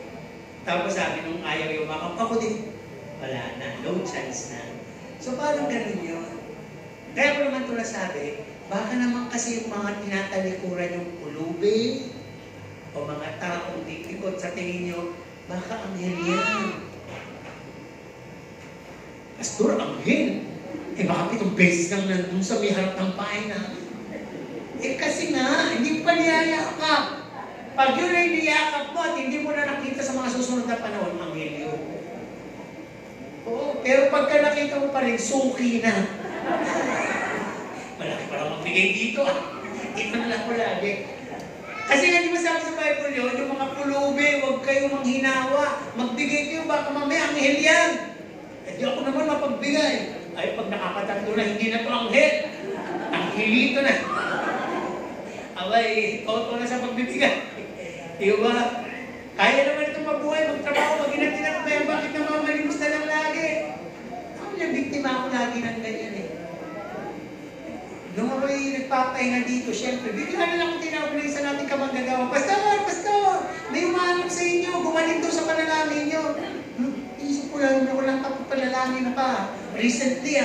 Speaker 1: Tapos sabi nung ayaw yumakap, ako din. Wala na, no chance na. So, parang ganun yun. Kaya ko naman ito nasabi, baka naman kasi yung mga tinatalikuran yung pulubi o mga taong dikikot sa tingin nyo, baka anghel yan. Pastor, anghel? Baka 7 beses lang nandun sa may harap ng pahay namin. Kasi nga, hindi pa niyayakap. Pag yun ay niyakap mo at hindi mo na nakita sa mga susunod na panahon, anghel yun. Oo, pero pagka nakita mo pa rin, suki na. Malaki pa lang magbigay dito. Ito na lang ko lagi. Kasi nga di ba sabi sa Bible yun, yung mga pulubi, huwag kayo manghinawa. Magbigay kayo, baka mamaya anghel yan. Eh di ako naman mapagbigay. Ay, pag nakakatatlo na, hindi na to anghel. Anghilito na. Abay, toto na sa pagbibigay. Di ba? Kaya naman ito mabuhay, magtrabaho, mag-inatinan. Kaya bakit namamalimos na lang lagi? Ako na, biktima ako lagi ng ganyan eh. Nung ako'y nagpapahinga dito, syempre, bigla na lang kung tinawag na isa natin kamanggagawa, Pastor, may umanap sa inyo, gumaling daw sa panalangin nyo. Isip ko lang, ako lang panalangin na pa. Recently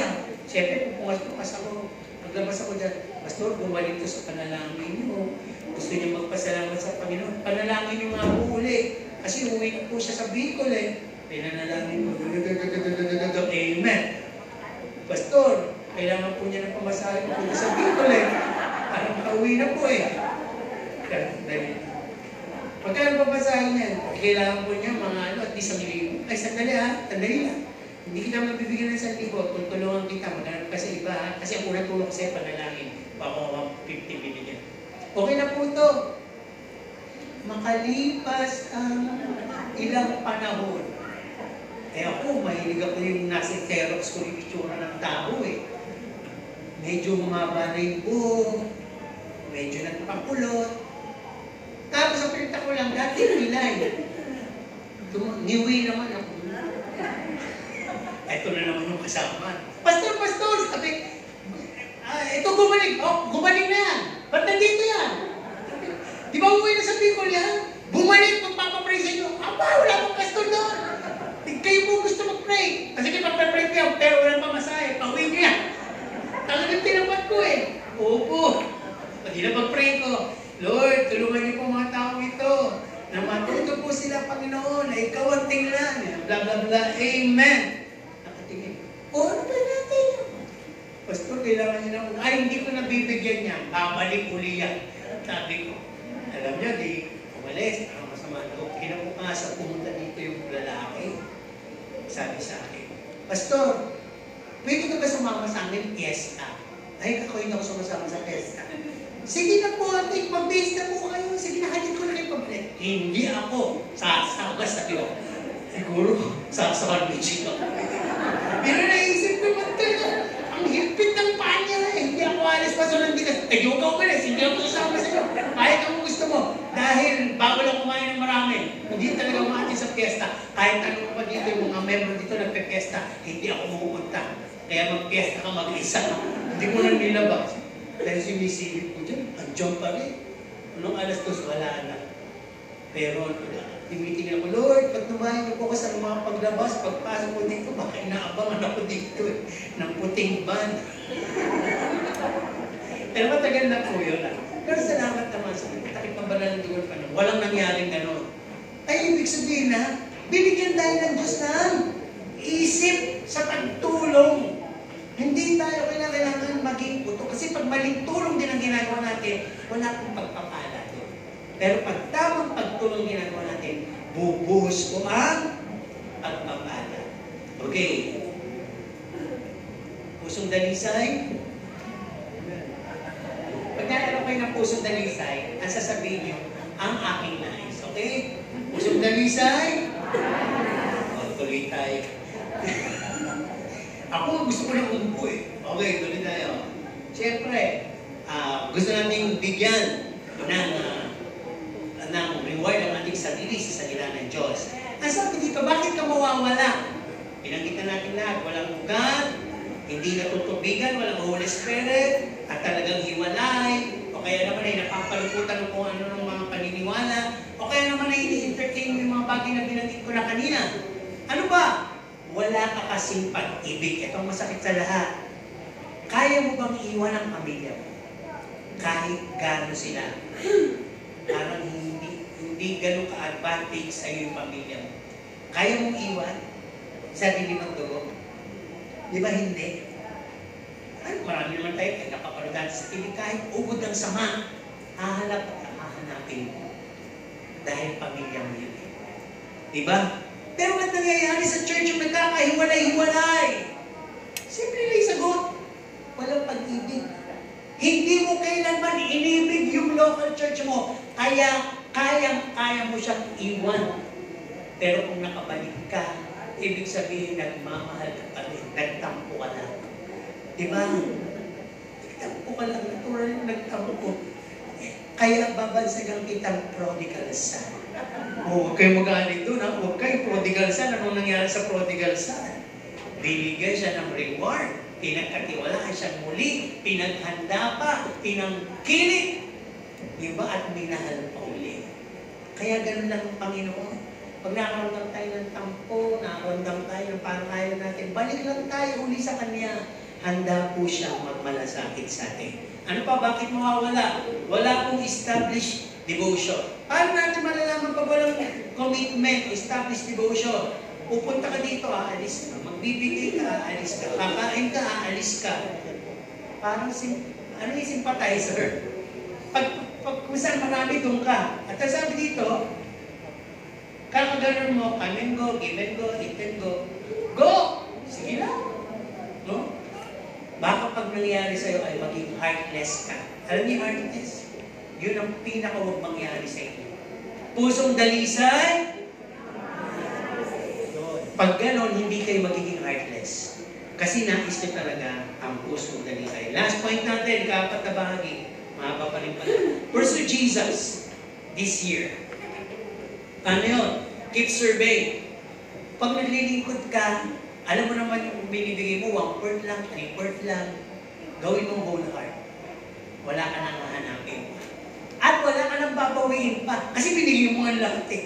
Speaker 1: syempre, pumasok ako. Paglabas ako dyan, Pastor, gumaling daw sa panalangin nyo. Gusto niya magpasalamat sa Panginoon. Panalangin nyo nga po uli. Kasi uwi na po siya sa Bicol eh. Pinanalangin ko. Amen. Pastor, kailangan po niya ng pamasahe po sa Bicol eh. Parang makauwi na po eh. Pagkano pamasahe niya? Kailangan po niya mga at least 1,000. Ay, sandali lang. Hindi kita mabibigyan ng 1,000. Tulungan kita, maghanap ka sa iba kasi ang unang tulong sa'yo, panalangin. Baka 50 binigyan. Okay na po ito. Makalipas ang ilang panahon. Eh ako, mahilig ako yung nasa Xerox ko yung itsura ng tao eh. Medyo humaba na yung buhok, medyo nagpakulot. Tapos ang pinita ko lang, dati nilay. Niwi naman ako. Ito na naman yung kasama. Pastor, sabi, ito gumaling. Oh, gumaling na yan. Ba't nandito yan? Di ba uwi na sa Bicol yan? Bumalik, magpapapray sa inyo. Aba, wala akong pastor doon. Kayo po gusto mag-pray. Kasi kayo magpapray ko yan, pero walang pamasahe. Pauwi nyo yan. Talagang tinapat ko eh. Opo. Pati na pag-pray ko, Lord, tulungan niyo po mga taong ito na matuto po sila, Panginoon, na ikaw ang tingnan. Blah, blah, blah. Amen. Nakatingin. Ano ba natin? Pastor, kailangan niyo na ay, hindi ko nabibigyan niya. Babalik uli yan. Sabi ko, alam niyo, di umalis. Ang masama loob. Kinabukasan, pumunta dito yung lalaki. Sabi sa akin, Pastor, pwede ka ba sumama sa amin? Fiesta. Ay, ako hindi ako sumasama sa fiesta. Sige na po, ate, mag-base na po kayo. Sige na, halin ko na kayo pabalik. Hindi ako. Sasagas na kayo. Siguro, sasarbichi ka. Pero naisip ko ba talaga, ang higpit ng paa niya eh. Hindi ako alis pa sa nandigas. Tayo ka umalis, hindi ako kasama sa iyo. Kahit ang gusto mo. Dahil bago lang kumain ng marami. Hindi talaga umati sa fiesta. Kahit ano pa dito, yung mga member dito nagpe-fiesta, hindi ako pupunta. Kaya mag-fiesta ka mag-isa. Hindi mo nang nilabas. Dahil sinisilip ko dyan, andyan pa rin. Anong alas 2, wala na. Pero, timitingin ako, Lord, pag tumahin ko sa mga paglabas, pagpasok ko dito, baka inaabangan ako dito eh, ng puting van. Pero matagal na po yun. Pero salamat naman sa takip ng banal ng dugon pa na walang nangyaring gano'n. Ay, ibig sabihin na, binigyan tayo ng Diyos ng isip sa pagtulong. Hindi tayo kailangan maging puto. Kasi pag maling tulong din ang ginagawa natin, wala pong pagpapala doon. Pero pag tamang pagtulong ginagawa natin, bubuhos ko ang pagpapala. Okay. Pusong dalisay. Pag nalala kayo ng pusong dalisay, ang sasabihin nyo, ang aking nais. Okay? Pusong dalisay. Tuloy tayo. Ako gusto ko ng umpo eh. Okay, tuloy tayo. Siyempre, gusto nating bigyan ng reward ang ating sarili sa salita ng Diyos. Ang sabi dito, bakit ka mawawala? Pinanggitan natin lahat, walang ugat, hindi natutubigan, walang Holy Spirit, at talagang hiwalay, o kaya naman ay napapaluputan kung ano ng mga paniniwala, o kaya naman ay ini-entertain yung mga bagay na binanggit ko na kanina. Ano ba? Wala ka kasing pag-ibig. Ito ang masakit sa lahat. Kaya mo bang iwan ang pamilya mo? Kahit gano'n sila. Parang hindi gano'n ka-advantage sa iyo yung pamilya mo. Kaya mong iwan? Sarili mong dugo? Di ba hindi? Ay, marami naman tayo kaya napapanood sa TV. Kahit ugod ng sama, hahanapin mo. Dahil pamilya mo yun. Di ba? Pero ba't nangyayari sa church yung nagkakahiwalay-hiwalay? Simple lang yung sagot. Walang pag-ibig. Hindi mo kailanman inibig yung local church mo. Kaya, kaya mo siyang iwan. Pero kung nakabalik ka, ibig sabihin, nagmamahal ka pa rin. Nagtampo ka lang. Diba? Nagtampo ka lang. Natural yung nagtampo. Kaya babansagang kitang prodigal son. Huwag kayo magalit doon, ha? Huwag kayo prodigal son. Anong nangyari sa prodigal son? Binigay siya ng reward. Pinagkatiwalaan siyang muli. Pinaghanda pa. Pinangkilit. Diba? At minahal pa uli. Kaya ganun lang ang Panginoon. Pag nakaramdam tayo ng tampo, nakaramdam tayo ng parang ayaw natin, balik lang tayo uli sa Kanya. Handa po siyang magmalasakit sa atin. Ano pa? Bakit mawawala? Wala pong established devotion. Paano natin malalaman pag walang commitment, established devotion? Pupunta ka dito, aalis ka. Magbibigay ka, aalis ka. Kakain ka, aalis ka. Parang ano yung sympathizer? Pag kung saan marami doon ka. At sabi dito, kakaganon mo, come and go, give and go, eat and go. Go! Sige lang. No? Baka pag nangyari sa'yo ay maging heartless ka. Alam niyo heartless? Yun ang pinaka-huwag mangyari sa inyo. Pusong dalisay. Pag ganon, hindi kayo magiging heartless. Kasi nais nyo talaga ang pusong dalisay. Last point natin, kaapat na bahagi. Mahaba pa rin pala. Pursue Jesus this year. Paano yun? Keep surveying. Pag naglilingkod ka, alam mo naman yung binibigay mo, 1/4 lang, 3/4 lang. Gawin mong whole heart. Wala ka nang hahanapin. At wala ka nang babawiin pa. Kasi binigay mo ang lahat eh.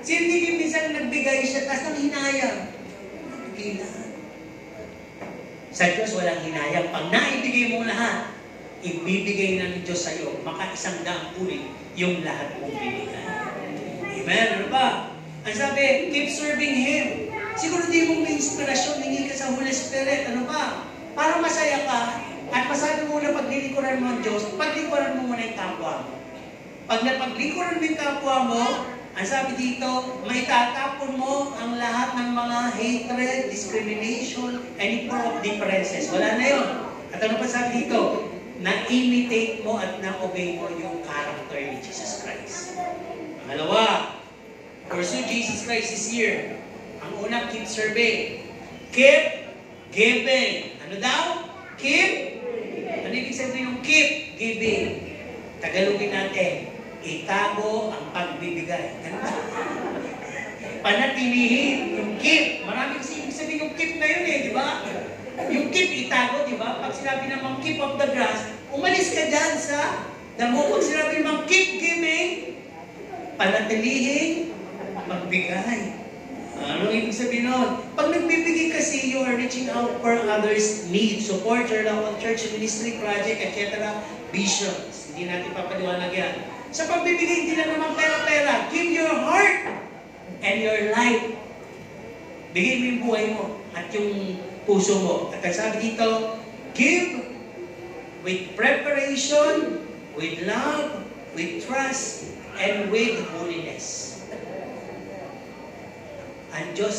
Speaker 1: Sino hindi minsan nagbigay siya, tapos nang hinayang. Nagbigay lahat. Sa Diyos, walang hinayang. Pag naibigay mo lahat, ibibigay ng Diyos sa'yo, maka-100 ulit yung lahat mong binigay. Amen? Ano ba? Ang sabi, keep serving Him. Siguro di mong may inspirasyon, hindi ka sa Holy Spirit. Ano ba? Para masaya ka, at masabi mo na paglilikuran mo ang Diyos, paglikuran mo muna yung kapwa mo. Pag napaglikuran mo yung kapwa mo, ang sabi dito, may tatapon mo ang lahat ng mga hatred, discrimination, any form of differences. Wala na yun. At ano pa sabi dito? Na-imitate mo at na-obey mo yung character ni Jesus Christ. Pangalawa, pursue Jesus Christ this year. Ang una, keep serving. Keep giving. Ano daw? Keep? Ano ibig sabihin yung keep giving? Tagalogin natin, itago ang pagbibigay. Ano ba? Panatilihin yung keep. Marami kasi ibig sabihin yung keep na yun eh, di ba? Yung keep, itago, di ba? Pag sinabi namang keep of the grass, umalis ka dyan sa damo. Pag sinabi namang keep giving, panatilihin, magbigay. Ano ibig sabihin nun? Pag nagbibigay kasi, you are reaching out for others' needs. Support your local church, ministry, project, etc. Visions. Hindi natin papaliwanag yan. Sa pagbibigay, hindi lang naman pera-pera. Give your heart and your life. Bigay mo yung buhay mo at yung puso mo. At ang sabi dito, give with preparation, with love, with trust, and with holiness. Ang Diyos,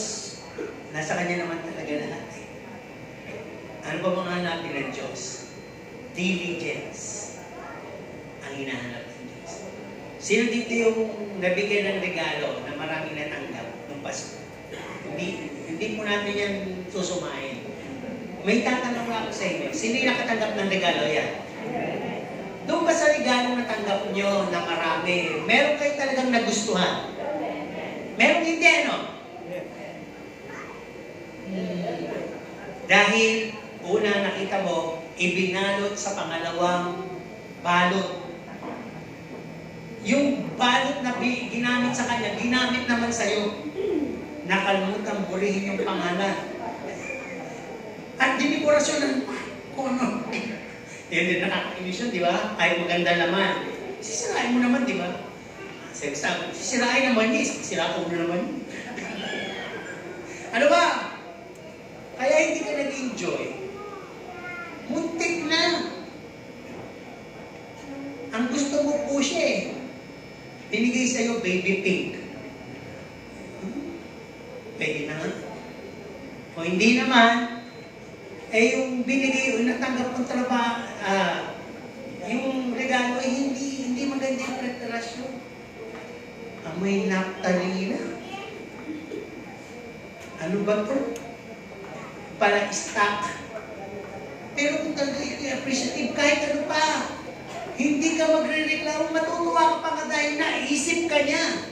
Speaker 1: nasa Kanya naman talaga lahat. Ano ba mga hanapin ng Diyos? Diligence ang hinahanap ng Diyos. Sino dito yung nabigyan ng regalo na maraming natanggap ng Pasko? Hindi po natin yan susumahin. May tatanong ako sa inyo. Sino yung nakatanggap ng regalo yan? Doon ba sa regalo na tanggap nyo na marami, meron kayo talagang nagustuhan? Meron hindi, ano? Dahil una nakita mo, ibinalot sa pangalawang balot. Yung balot na ginamit sa kanya, ginamit naman sa'yo. Nakalimutan burihin yung pangalan. At dinikorasyon ng kung ano. Yan din nakakainis yun, di ba? Kahit maganda naman. Sisirain mo naman, di ba? Sabi, sisirain naman niya, sisirain mo naman niya. Ano ba? Kaya hindi ka nag-enjoy. Muntik na. Ang gusto mo po siya eh. Binigay sa'yo baby pink. Pwede na nga. O hindi naman, eh yung binigay, yung natanggap kong trabaho, Amoy naptalina. Ano ba to? Para stock. Pero kung talaga i-appreciative, kahit ano pa, hindi ka magre-reklamo, matutuwa ka pa nga dahil naisip ka niya.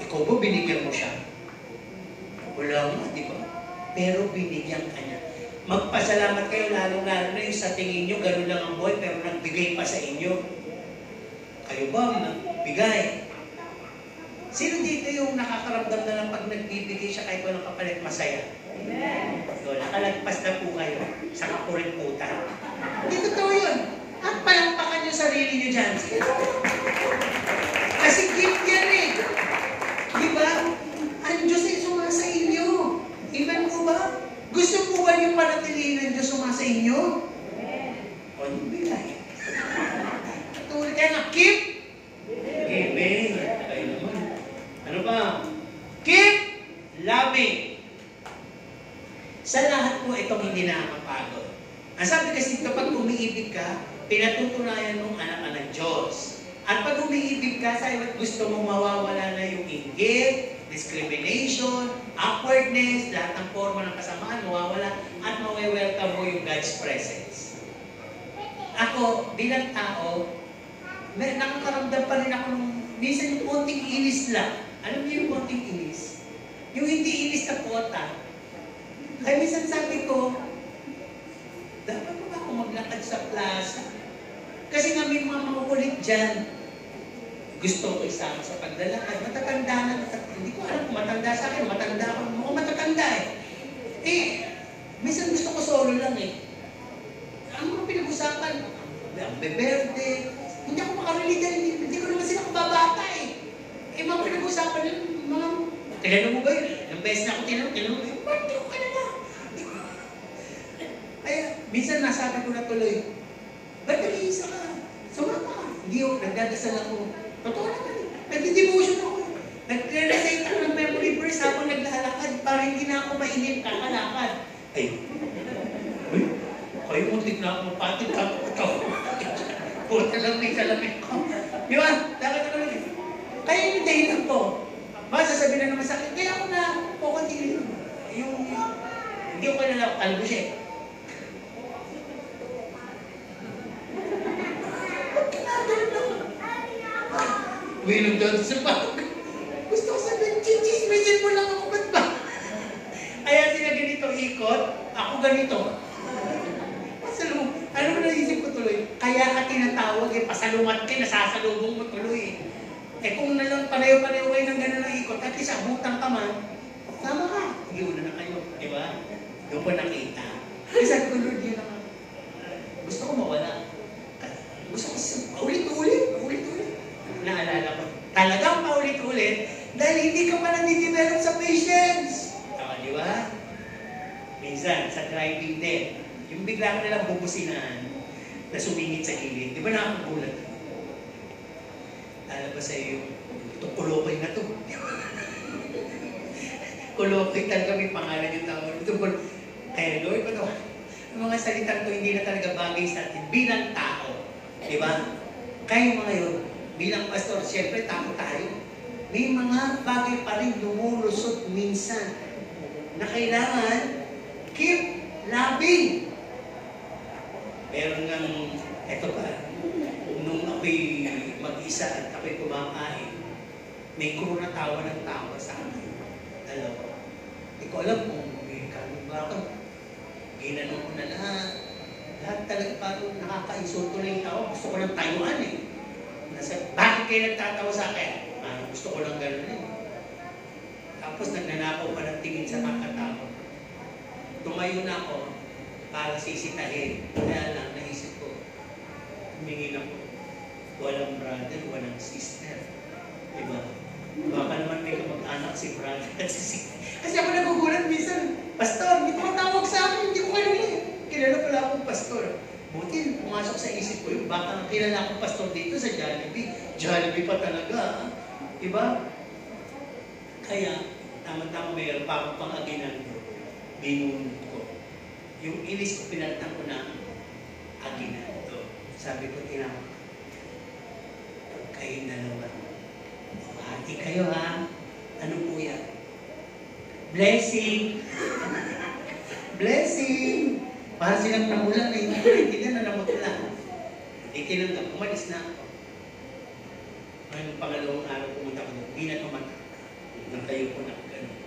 Speaker 1: Ikaw ba binigyan mo siya? Wala nga, di ba? Pero binigyan ka niya. Magpasalamat kayo, lalo-lalo na yung sa tingin nyo, gano'n lang ang buhay, pero nagbigay pa sa inyo. Kayo ba nagbigay? Sino dito yung nakakaramdam na lang pag nagbibigay siya kahit walang kapalit masaya? Amen. So, nakalagpas na po kayo sa kapuriputan. Hindi totoo yun. At palampakan yung sarili nyo dyan. Kasi gift yan eh. Di ba? Ang Diyos ay sumasa inyo. Iman ko ba? Gusto po ba yung panatilihin ng Diyos sumasa inyo? Amen. O, yung bigay. Tuloy kaya nga, keep giving. Kayo naman. Ano ba? Keep loving. Sa lahat po itong hindi nakakapagod. Ang sabi kasi kapag umiibig ka, pinatutunayan mong anak ka ng Diyos. At pag umiibig ka, sa gusto mong mawawala na yung inggit, discrimination, awkwardness, lahat ng forma ng kasamaan, mawawala, at mawe-welcome mo yung God's presence. Ako, bilang tao, nakakaramdam pa rin ako ng minsan yung konting inis lang. Alam niyo yung konting inis? Yung hindi inis na kota. Kaya minsan sabi ko, dapat ba ako maglakad sa plaza? Kasi nga may mga makukulit dyan. Gusto ko isama sa paglalakad. Matatanda na. Hindi ko alam kung matanda sa akin. Matanda ako. Mukhang matatanda eh. Minsan gusto ko solo lang eh. Ano mga pinag-usapan? Ang beberde. Hindi ako makarelate dahil hindi ko naman sila kababata eh. Mga pinag-usapan yun, mga, kailan mo ba yun? Ang beses na ako tinanong, kailan mo ba yun? Hindi ko kalala. Kaya, minsan nasabi ko na tuloy, ba't nag-iisa ka? Sumama ka. Hindi ako, nagdadasal ako. Totoo naman eh. Nag-devotion ako. Nag-recite ako ng memory verse habang naglalakad para hindi na ako mainip kakalakad. Ay, uy, kayo muntik na ako mapatid ka. Puta lang may salamin ko. Di ba? Dapat ako lang. Kaya yung dahilan ko. Masasabi na naman sa akin, kaya ako na kukunti yung hindi ko kalala, albushe. Ba't kinagano na ako? Wilong doon sa pag. Gusto ko sabihin, chichismisin mo lang ako, ba't ba? Kaya sila ganito ikot, ako ganito. Ano mo naisip ko tuloy? Kaya ka tinatawag eh, pasalungat ka, nasasalubong mo tuloy eh. Kung nalang pareho-pareho kayo ng gano'n na ikot, at least abutan ka man, sama ka. Sige, una na kayo, di ba? Doon ko nakita. Kasi ko, Lord, yun naman. Gusto ko mawala. Gusto ko paulit-ulit. Naalala ko, talagang paulit-ulit, dahil hindi ka pa nadidevelop sa patience. Tama, di ba? Minsan, sa driving din, yung bigla ko nalang bubusinahan na sumingit sa gilid. Di ba nakakagulat? Alam ba sa iyo, itong kulokay na to. Kulokay talaga may pangalan yung tao. Kaya Lord, ito, ang mga salitang to hindi na talaga bagay sa atin bilang tao. Di ba? Kayo mga yun, bilang pastor, siyempre tao tayo. May mga bagay pa rin lumulusot minsan na kailangan keep loving. Meron ng, eto pa, nung ako'y mag-isa at ako'y kumakain, may crew na tawa ng tawa sa akin. Alam ko. Hindi ko alam kung may kanin ba ako. Ginanong ko na lahat. Lahat talaga parang nakaka-insulto na yung tawa. Gusto ko lang tayuan eh. Bakit kayo nagtatawa sa akin? Gusto ko lang gano'n eh. Tapos nagnanakaw pa ng tingin sa kakatawa. Tumayo na ako para sisitahin. Kaya lang, naisip ko, humingin ako. Walang brother, walang sister. Diba? Baka naman may kamag-anak si brother at si sister. Kasi ako nagugulat minsan, pastor, hindi ko matawag sa akin, hindi ko kilala eh. Kilala pala akong pastor. Buti, pumasok sa isip ko yun, baka kilala akong pastor dito sa Jollibee. Jollibee pa talaga. Diba? Kaya, tama-tama mayroon pa akong pang-aginan ko. Binunod ko. Yung inis ko, pinalitan ko na aginan to. Sabi ko, tinawag. Kayong dalawa, mahal Hati kayo ha. Ano po yan? Blessing. Blessing. Para silang namulan na hindi na namutla. Hindi tinanggap. Umalis na ako. Ngayon, pangalawang araw pumunta ko. Hindi na tumatak. Nagtayo ko na gano'n.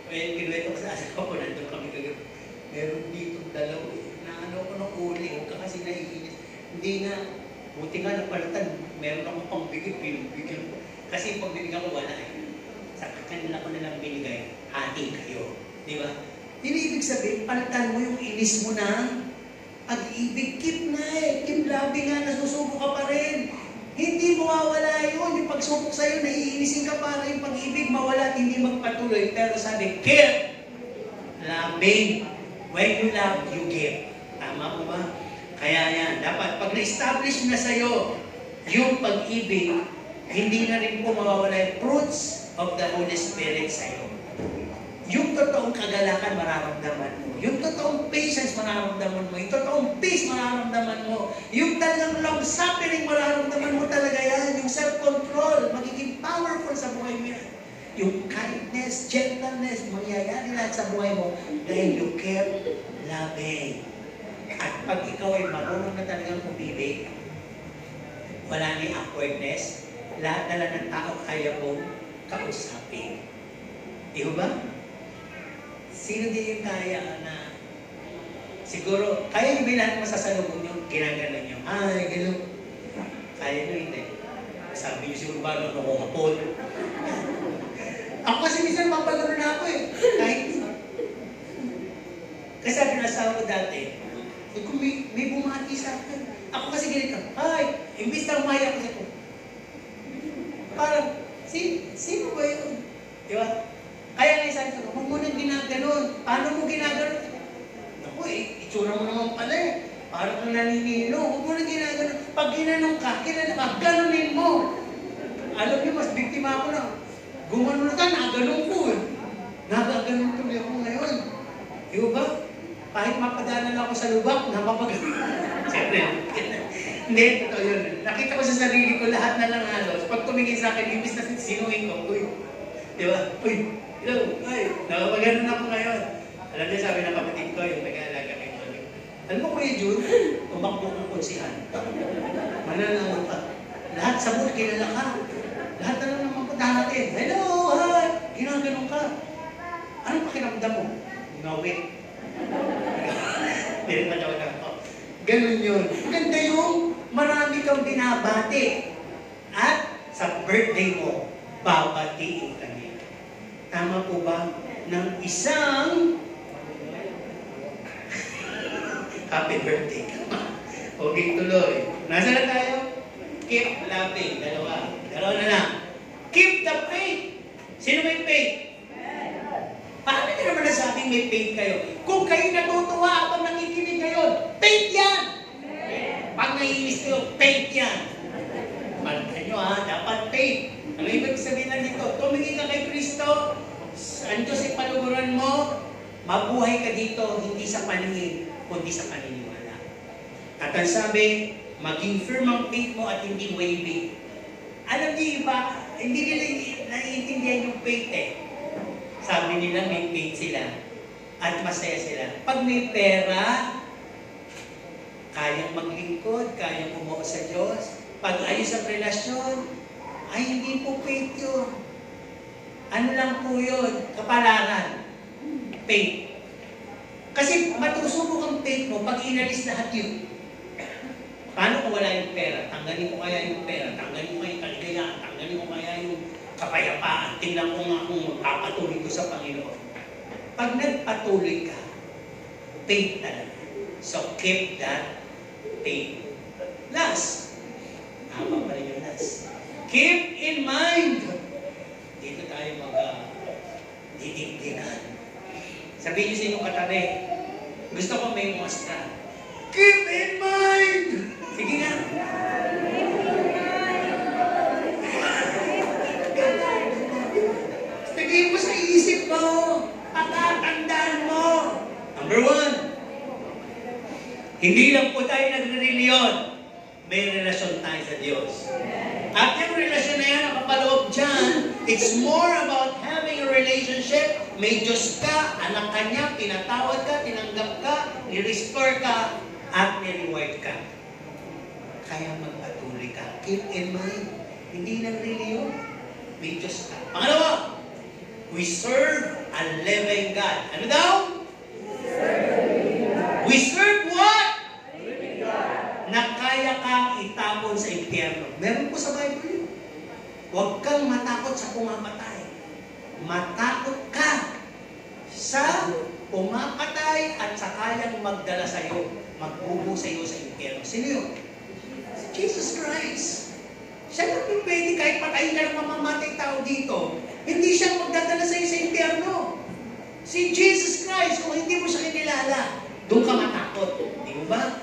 Speaker 1: Ngayon, kinuwento ko sa asawa ko. Nandun kami kagabi. Meron dito dalaw eh. Naano ko ng uli. Huwag ka kasi naiinis. Hindi nga. Buti nga napalitan. Meron akong pambigay. Pinibigyan ko. Kasi pag binigyan ko, wala eh. Sa kanila ko nalang binigay. Hati kayo. Di ba? Hindi ibig sabihin, palitan mo yung inis mo na pag-ibig. Keep na eh. Keep loving nga. Nasusubo ka pa rin. Hindi mawawala yun. Yung pagsubok sa'yo, naiinisin ka para yung pag-ibig mawala at hindi magpatuloy. Pero sabi, keep loving. When you love, you give. Tama po ba? Kaya yan. Dapat, pag na-establish na sa'yo yung pag-ibig, hindi na rin po mawawala yung fruits of the Holy Spirit sa'yo. Yung totoong kagalakan mararamdaman mo. Yung totoong patience mararamdaman mo. Yung totoong peace mararamdaman mo. Yung talagang long-suffering mararamdaman mo talaga yan. Yung self-control, magiging powerful sa buhay mo yan. Yung kindness, gentleness, mangyayari lahat sa buhay mo dahil you kept loving. At pag ikaw ay marunong na talagang umibig, wala ni awkwardness, lahat na lang ng tao kaya mong kausapin. Di ba? Sino din yung kaya na siguro, kaya nyo ba lahat masasalubong nyo, ginagalan nyo? Ay, gano'n. Kaya nyo hindi. Sabi nyo siguro ba nung nakungapon? Ako kasi minsan mapagano na ako eh. Kahit kasi sabi na asawa ko dati, kung may bumati sa akin, ako kasi ganito, ay, imbis na umaya ko sa ko. Parang, sino ba yun? Di ba? Kaya nga isabi ko, huwag mo nang ginaganon. Paano mo ginaganon? Naku eh, itsura mo naman pala eh. Parang kang naninino. Huwag mo nang ginaganon. Pag ginanong ka, ganunin mo. Alam niyo, mas biktima ako na. Gumanon ka, naganon ko eh. Nagaganon tuloy ako ngayon. Di ba? Kahit mapadala na ako sa lubak, napapaganon. Siyempre, hindi, totoo yun. Nakita ko sa sarili ko, lahat na lang halos. Pag tumingin sa akin, ibis na sinuhin ko, uy. Di ba? Uy. Hello, ay, nakapagano'n ako ngayon. Alam niya, sabi ng kapatid ko, yung nag-aalaga kay Mami. Alam mo, Kuya Jun, tumakbo kong konsihan. Mananangon ka. Lahat sa buhay, kilala ka. Lahat na lang naman punta natin. Hello, hi! Ginaganon ka. Anong pakiramdam mo? Ngawit. Pero matawa na ako. Ganun yun. Ganda yung marami kang binabati. At sa birthday mo, babatiin ka niya. Tama po ba? Ng isang happy birthday ka ma. Okay, tuloy. Nasa na tayo? Keep loving. Dalawa na lang. Keep the faith. Sino may faith? Paano nyo naman nasabing may faith kayo? Kung kayo natutuwa habang nakikinig kayo, faith yan! Pag naiinis kayo, faith yan. Pagkan nyo ha, dapat faith. Ano ibig sabihin na dito? Tumingin ka kay Kristo, ang Diyos ay paluguran mo, mabuhay ka dito, hindi sa paningin, kundi sa paniniwala. At ang sabi, maging firm ang faith mo at hindi waving. Alam niyo iba, hindi nila naiintindihan yung faith eh. Sabi nila may faith sila at masaya sila. Pag may pera, kayang maglingkod, kayang umuo sa Diyos. Pag ayos ang relasyon, ay hindi po faith yun. Ano lang po yun? Kapalaran. Faith. Kasi matusubok ang faith mo pag inalis lahat yun. Paano kung wala yung pera? Tanggalin mo kaya yung pera? Tanggalin mo kaya yung kaligayahan? Tanggalin mo kaya yung kapayapaan? Tingnan ko nga kung magpapatuloy ko sa Panginoon. Pag nagpatuloy ka, faith talaga. So keep that faith. Last. Tama pa rin yung last. Keep in mind. Dito tayo mag-didigdinan. Sabihin niyo sa inyong katabi, gusto ko may muestra. Keep in mind! Sige nga. Sabihin mo sa isip mo, patatandaan mo. Number 1, hindi lang po tayo nagre-reliyon, may relasyon tayo sa Diyos. At yung relasyon na yan, nakapaloob dyan, it's more about having a relationship. May Diyos ka, anak ka niya, pinatawad ka, tinanggap ka, ni-restore ka, at ni-reward ka. Kaya magpatuloy ka. Keep in mind, hindi lang really yun. May Diyos ka. Pangalawa, we serve a living God. Ano daw? We serve what? Na kaya kang itapon sa impyerno. Meron po sa Bible yun. Huwag kang matakot sa pumapatay. Matakot ka sa pumapatay at sa kayang magdala sa iyo, magbubo sa iyo sa impyerno. Sino yun? Jesus Christ. Siya na pwede kahit patayin ka ng mamamatay tao dito, hindi siya magdadala sa iyo sa impyerno. Si Jesus Christ, kung hindi mo siya kinilala, doon ka matakot. Di mo ba?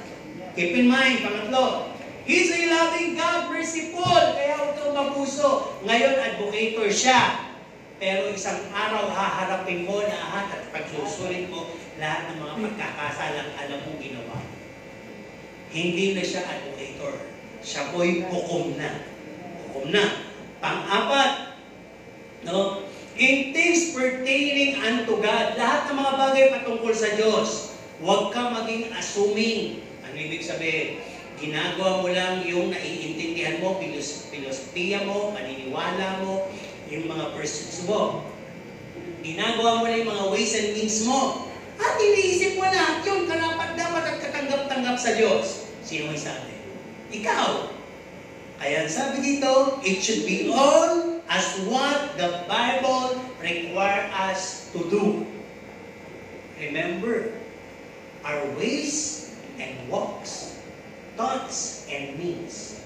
Speaker 1: Keep in mind, pangatlo, He's a loving God, merciful, kaya huwag kang mabuso. Ngayon, advocator siya. Pero isang araw, haharapin mo lahat at pagsusulit mo lahat ng mga pagkakasalang alam mong ginawa. Hindi na siya advocator. Siya po'y hukom na. Hukom na. Pang-apat, no? In things pertaining unto God, lahat ng mga bagay patungkol sa Diyos, huwag kang maging assuming. Ano ibig sabihin? Ginagawa mo lang yung naiintindihan mo, filosofiya mo, paniniwala mo, yung mga pursuits mo. Ginagawa mo lang yung mga ways and means mo. At iniisip mo lahat yun, karapat-dapat at katanggap-tanggap sa Diyos. Sino may sabi? Ikaw. Kaya sabi dito, it should be all as what the Bible requires us to do. Remember, our ways and walks, thoughts and means.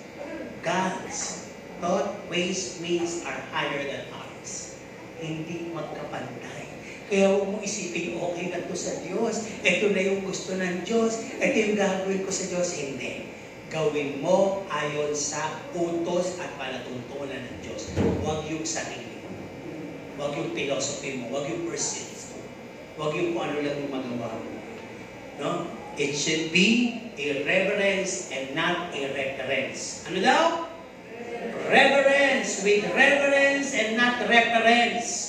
Speaker 1: God's thought, ways, means are higher than ours. Hindi magkapantay. Kaya huwag mo isipin, okay na to sa Diyos. Ito na yung gusto ng Diyos. Ito yung gagawin ko sa Diyos. Hindi. Gawin mo ayon sa utos at palatuntunan ng Diyos. Huwag yung sarili mo. Huwag yung philosophy mo. Huwag yung pursuits mo. Huwag yung kung ano lang yung magawa mo. No? It should be a reverence and not a reference. Ano daw? Reverence. With reverence and not reference.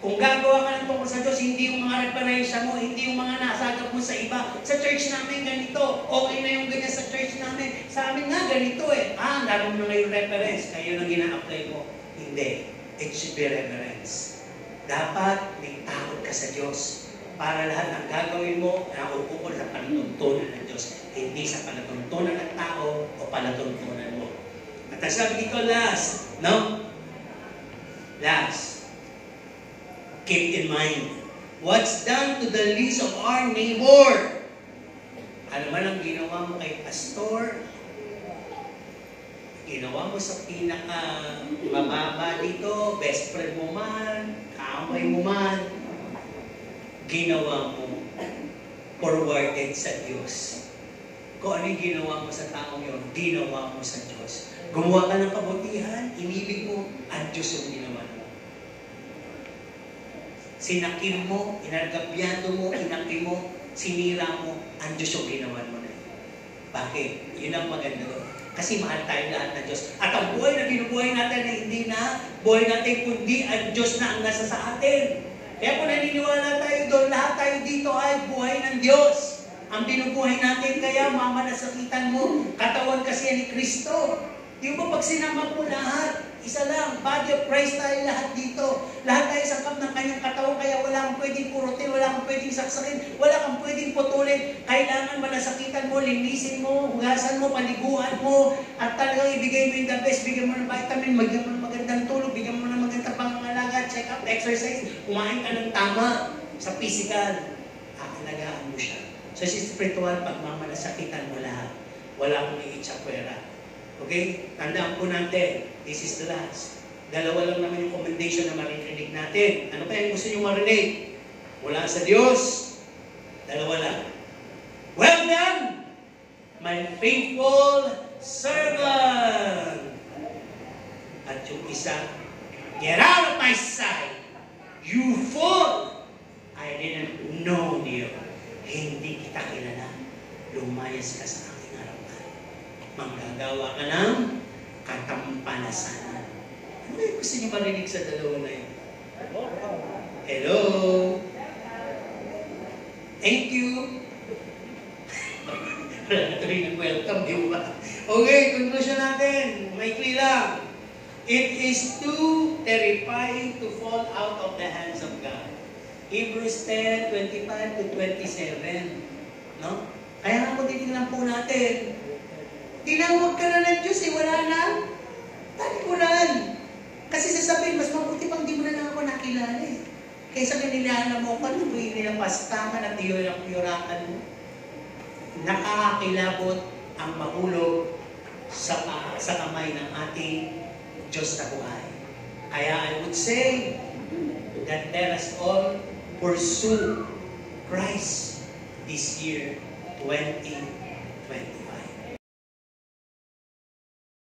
Speaker 1: Kung gagawa ka ng tungkol sa Diyos, hindi yung mga referensya mo, hindi yung mga nasagap mo sa iba. Sa church namin ganito. Okay na yung ganyan sa church namin. Sa amin nga ganito eh. Lalo mo na yung reference. Kaya yun ang gina-apply mo. Hindi. It should be reverence. Dapat may takot ka sa Diyos. Para lahat ng gagawin mo na ukukol sa palatuntunan ng Diyos. Hindi sa palatuntunan ng tao o palatuntunan mo. At ang sabi dito last, no? Last. Keep in mind, what's done to the least of our neighbor? Ano man ang ginawa mo kay pastor, ginawa mo sa pinaka-mababa dito, best friend mo man, kaaway mo man, ginawa mo, forwarded sa Diyos. Kung ano yung ginawa mo sa taong yun, ginawa mo sa Diyos. Gumawa ka ng kabutihan, inibig mo, ang Diyos yung ginawa mo. Sinakim mo, inargabyado mo, inaki mo, sinira mo, ang Diyos yung ginawa mo na. Bakit? Yun ang maganda doon. Kasi mahal tayo lahat ng Diyos. At ang buhay na binubuhay natin ay hindi na buhay natin, kundi ang Diyos na ang nasa sa atin. Kaya kung naniniwala tayo doon, lahat tayo dito ay buhay ng Diyos. Ang binubuhay natin, kaya mama nasakitan mo, katawan kasi ni Kristo. Di ba pag sinama mo lahat, isa lang, body of Christ tayo lahat dito. Lahat tayo sakap ng kanyang katawan, kaya wala kang pwedeng purutin, wala kang pwedeng saksakin, wala kang pwedeng putulin. Kailangan malasakitan mo, linisin mo, hugasan mo, paliguan mo, at talagang ibigay mo yung the best, bigyan mo ng vitamin, bigyan mo ng magandang tulog, bigyan mo ng magandang pangangalaga, check up, exercise, kumain ka ng tama sa physical. Aalagaan mo siya. So, sa spiritual, pagmamalasakitan mo lahat. Wala kong iitsapwera. Okay? Tandaan po natin, this is the last. Dalawa lang naman yung commendation na maririnig natin. Ano pa yung gusto nyo marinig? Mula sa Diyos. Dalawa lang. Well done, my faithful servant. At yung isa, get out of my sight, you fool! I didn't know you. Hindi kita kilala. Lumayas ka sa aking harapan. Manggagawa ka ng katampanasan. Ano yung gusto niyo marinig sa dalawa na yun? Hello? Thank you. Welcome, di ba? Okay, conclusion natin. Maikli lang. It is too terrifying to fall out of the hands of God. Hebrews 10:25 to 27. No? Kaya nga kung titignan po natin, tinawag ka na ng Diyos wala na. Talikuran. Kasi sasabihin, mas mabuti pang di mo na lang ako nakilala Kaysa kinilala mo ka, lubuhin nilapastangan at yurakan mo. Nakakakilabot ang mahulog sa kamay ng ating Diyos na buhay. Kaya I would say that let us all pursue Christ this year, 2020.